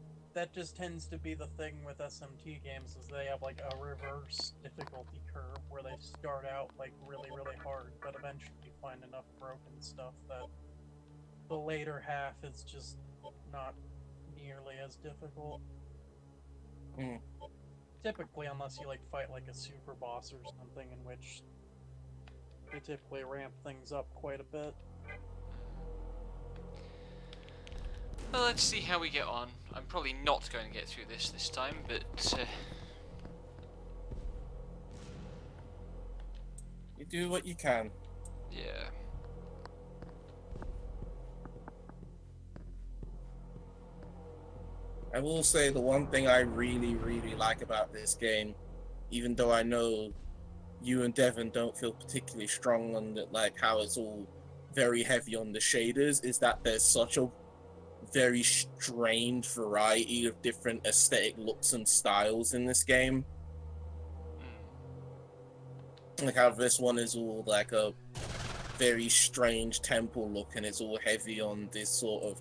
just tends to be the thing with SMT games, is they have like a reverse difficulty curve where they start out like really, really hard, but eventually you find enough broken stuff that the later half is just not nearly as difficult. Hmm. Typically, unless you like fight like a super boss or something, in which they typically ramp things up quite a bit. Well, let's see how we get on. I'm probably not going to get through this time, but You do what you can. yeah. I will say the one thing I really, really like about this game, even though I know you and Devon don't feel particularly strong on the, like how it's all very heavy on the shaders, is that there's such a very strange variety of different aesthetic looks and styles in this game. Like how this one is all like a very strange temple look, and it's all heavy on this sort of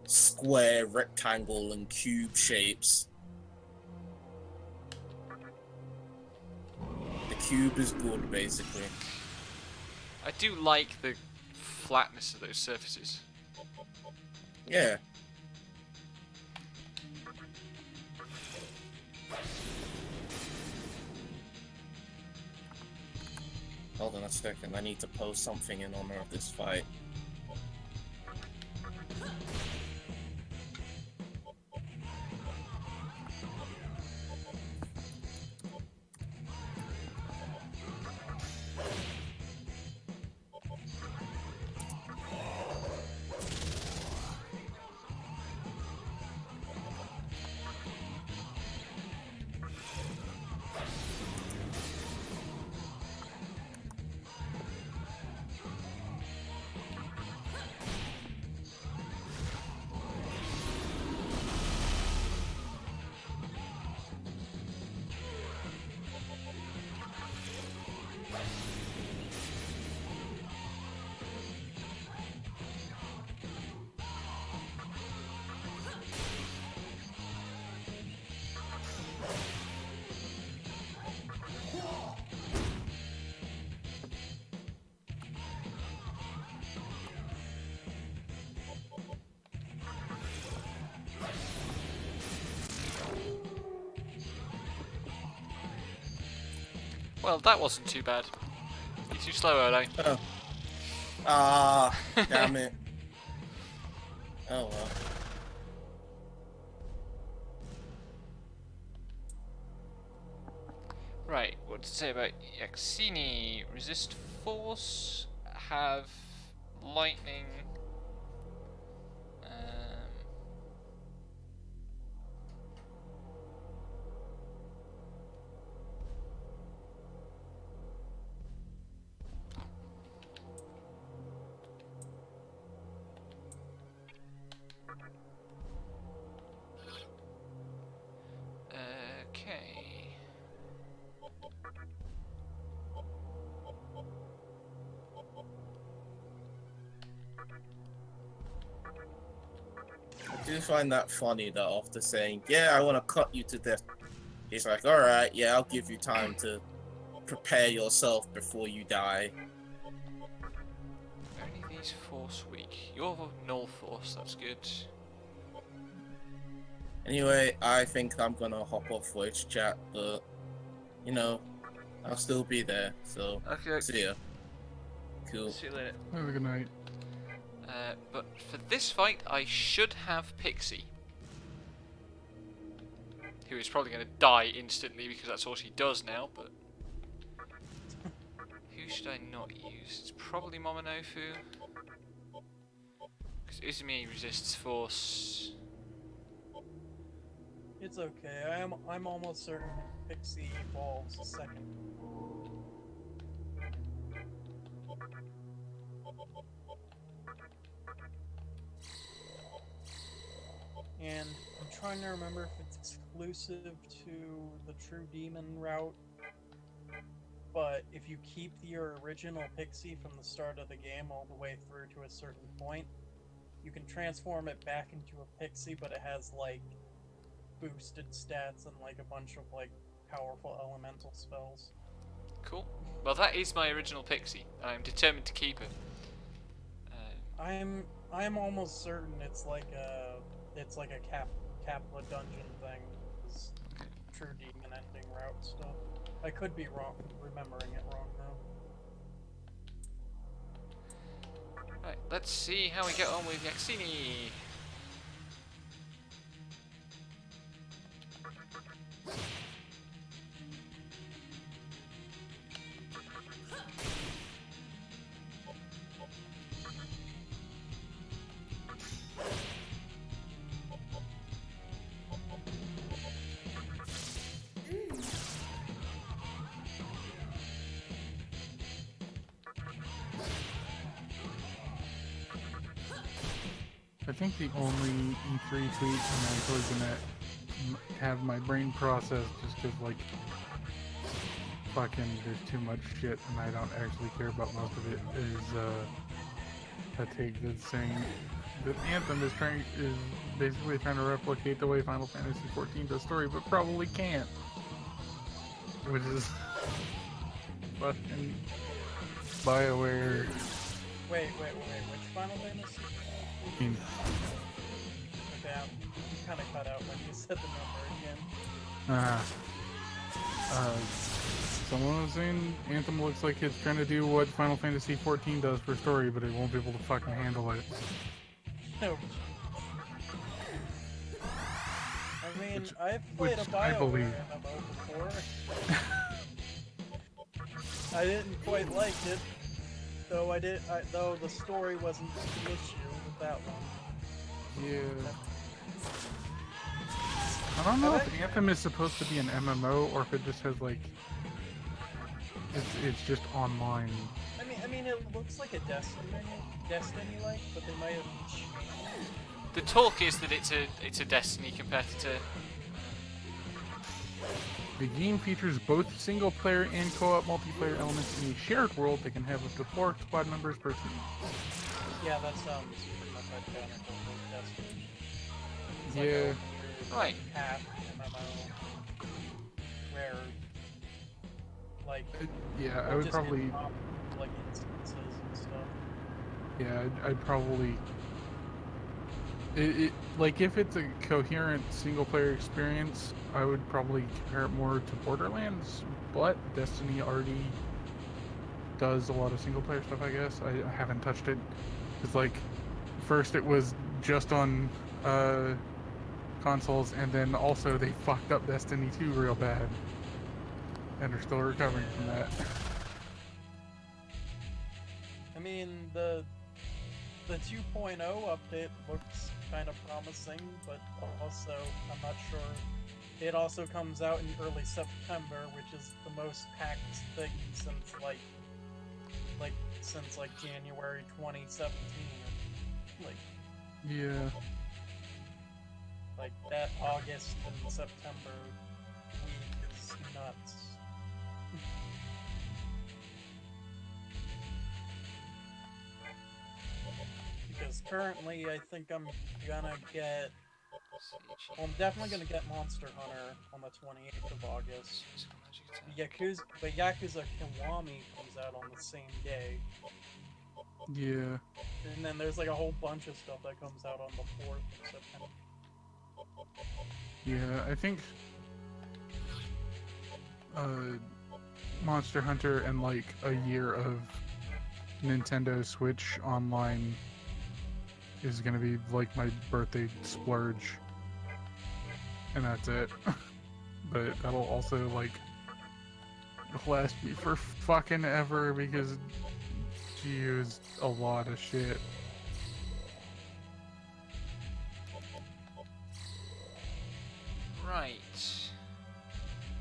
square, rectangle, and cube shapes. The cube is good, basically. I do like the flatness of those surfaces. Yeah. Hold on a second, I need to post something in honor of this fight. Well, that wasn't too bad. You're too slow, Odo. Oh. Ah, damn it. Oh well. Right, what to say about Yaxini? Resist force, have lightning. Okay. I do find that funny that after saying, yeah, I want to cut you to death, he's like, alright, yeah, I'll give you time to prepare yourself before you die. Only these force weak. You're null force, that's good. Anyway, I think I'm gonna hop off voice chat, but, you know, I'll still be there, so, Okay. see ya. Cool. See you later. Have a good night. But for this fight, I should have Pixie. Who is probably going to die instantly because that's all she does now, but... Who should I not use? It's probably Momonofu. Because Izumi resists force. It's okay. I'm almost certain Pixie evolves second. And I'm trying to remember if it's exclusive to the True Demon route. But if you keep your original Pixie from the start of the game all the way through to a certain point, you can transform it back into a Pixie, but it has like boosted stats and like a bunch of like powerful elemental spells. Cool. Well, that is my original Pixie, and I'm determined to keep it. I'm almost certain it's like a Kapla dungeon thing. This True Demon ending route stuff. I could be wrong, remembering it wrong though. Right, let's see how we get on with Yaxini. I think the only E3 tweet I'm actually gonna have my brain process just because, like, fucking there's too much shit and I don't actually care about most of it is a take that's saying that Anthem is basically trying to replicate the way Final Fantasy XIV does story, but probably can't. Which is fucking BioWare. Wait, which Final Fantasy? I mean, Damn, you kind of cut out when you said the number again. someone was saying Anthem looks like it's trying to do what Final Fantasy XIV does for story, but it won't be able to fucking handle it. No. I mean, I've played a which I BioWare believe. MMO before. I didn't quite like it, though though the story wasn't the issue with that one. Yeah. I don't know if Anthem is supposed to be an MMO or if it just has like it's just online. I mean, it looks like a Destiny-like, but they might have. The talk is that it's a Destiny competitor. The game features both single-player and co-op multiplayer elements in a shared world that can have up to 4 squad members per team. Yeah, that sounds pretty much identical to Destiny. It's like Yeah. a weird, Right. half MMO where, like, Yeah, I we'll would just probably. get like instances and stuff. Yeah, I'd probably. Like if it's a coherent single-player experience, I would probably compare it more to Borderlands but Destiny already does a lot of single player stuff, I guess. I haven't touched it. It's like, first it was just on consoles, and then also they fucked up Destiny 2 real bad. And are still recovering from that. I mean, the 2.0 update looks kind of promising, but also, I'm not sure. It also comes out in early September, which is the most packed thing since like January 2017. Like, Yeah. like that August and September week is nuts. Because currently, I think I'm gonna get. Well, I'm definitely gonna get Monster Hunter on the 28th of August. But Yakuza Kiwami comes out on the same day. Yeah. And then there's like a whole bunch of stuff that comes out on the 4th of September. Yeah, I think Monster Hunter and like a year of Nintendo Switch Online is gonna be like my birthday splurge. And that's it. But that'll also like last me for fucking ever because she used a lot of shit. Right.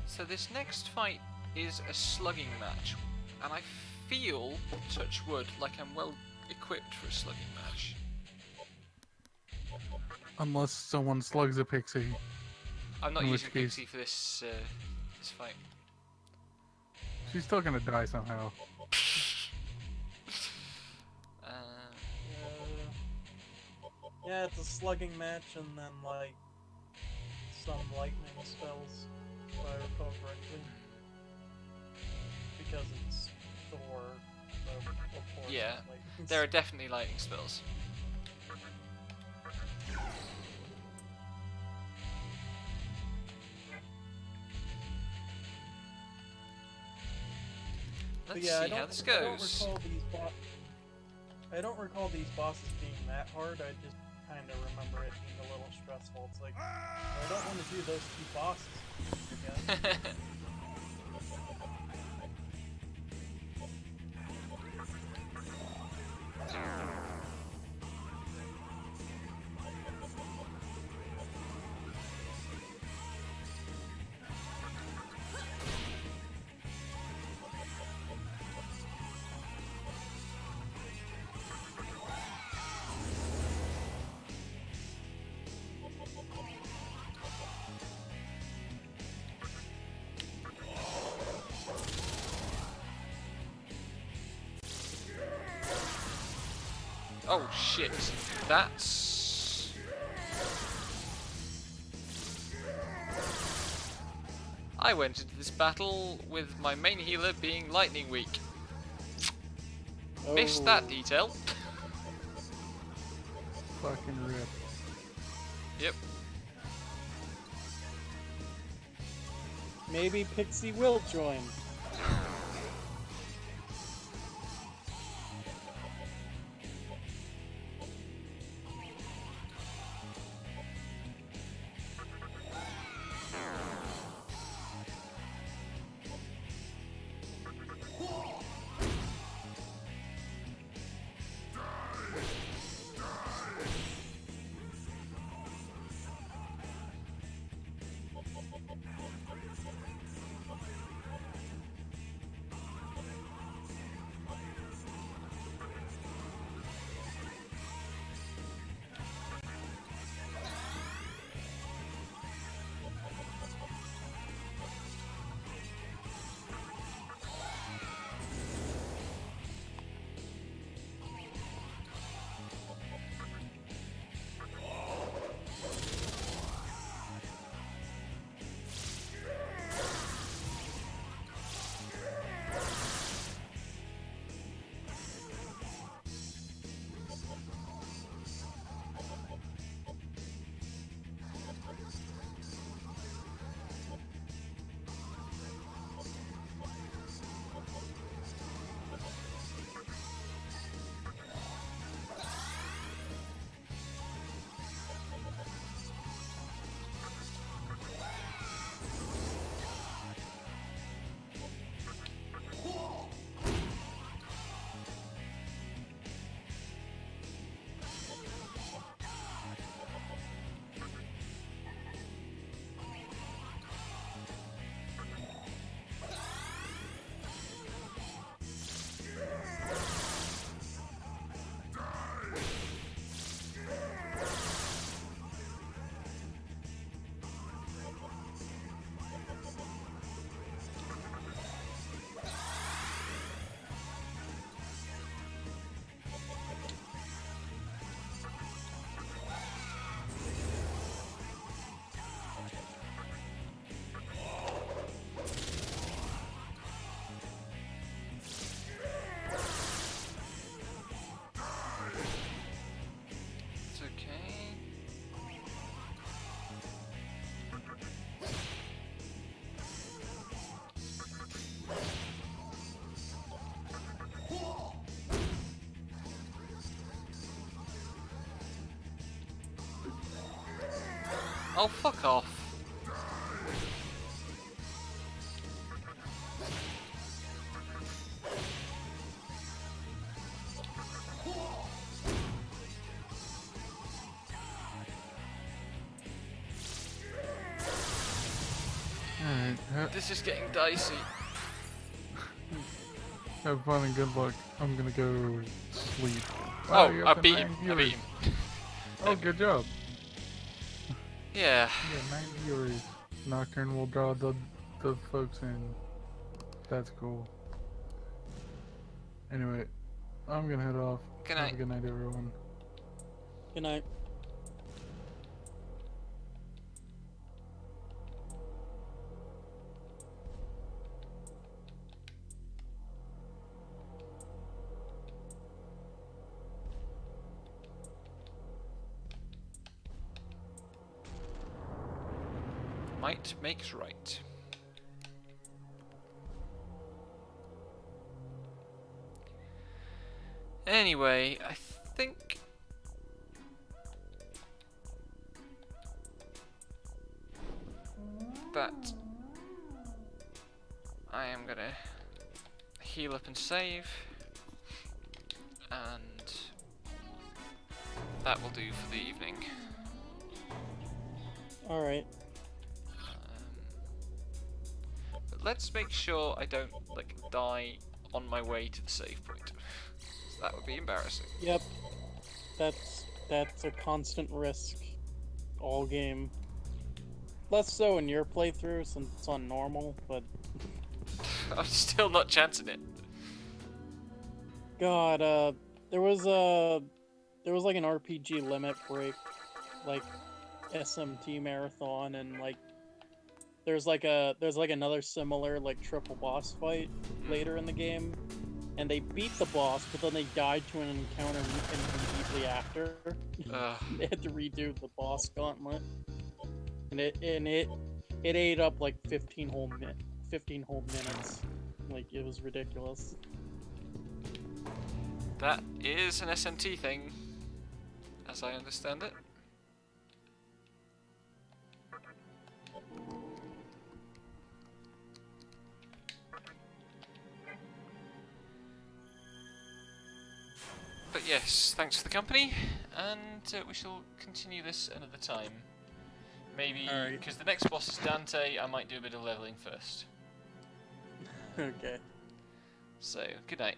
So this next fight is a slugging match, and I feel, touch wood, like I'm well equipped for a slugging match. Unless someone slugs a pixie. I'm not In using which case- Pixie for this this fight. She's still gonna die somehow. Yeah, it's a slugging match and then like some lightning spells, if I recall correctly. Because it's Thor, so of course Yeah, lightning there are definitely lightning spells. But Let's yeah, see how this goes. I don't recall these bosses being that hard. I just kind of remember it being a little stressful. It's like, I don't want to do those two bosses again. Oh shit, that's... I went into this battle with my main healer being lightning weak. Missed that detail. Fucking rip. Yep. Maybe Pixie will join. Oh, fuck off. Alright, This is getting dicey. have fun and good luck. I'm gonna go sleep. Oh, you I got beat 9 him. I viewers. beat him. Oh, good job. Yeah. Yeah, 9 viewers. Nocturne will draw the folks in. That's cool. Anyway, I'm gonna head off. Good Have night. a good night, everyone. Good night. Might makes right. Anyway, I think that I am gonna heal up and save, and that will do for the evening. Alright. But let's make sure I don't like die on my way to the save point. That would be embarrassing. Yep. That's a constant risk. All game. Less so in your playthrough since it's on normal, but I'm still not chancing it. God, there was like an RPG limit break, like SMT marathon, and like there's like another similar like triple boss fight later in the game, and they beat the boss, but then they died to an encounter immediately after. They had to redo the boss gauntlet, and it ate up like 15 whole minutes. Like, it was ridiculous. That is an SMT thing, as I understand it. But yes, thanks for the company, and we shall continue this another time. Maybe, Alright. because the next boss is Dante, I might do a bit of leveling first. Okay. So, good night.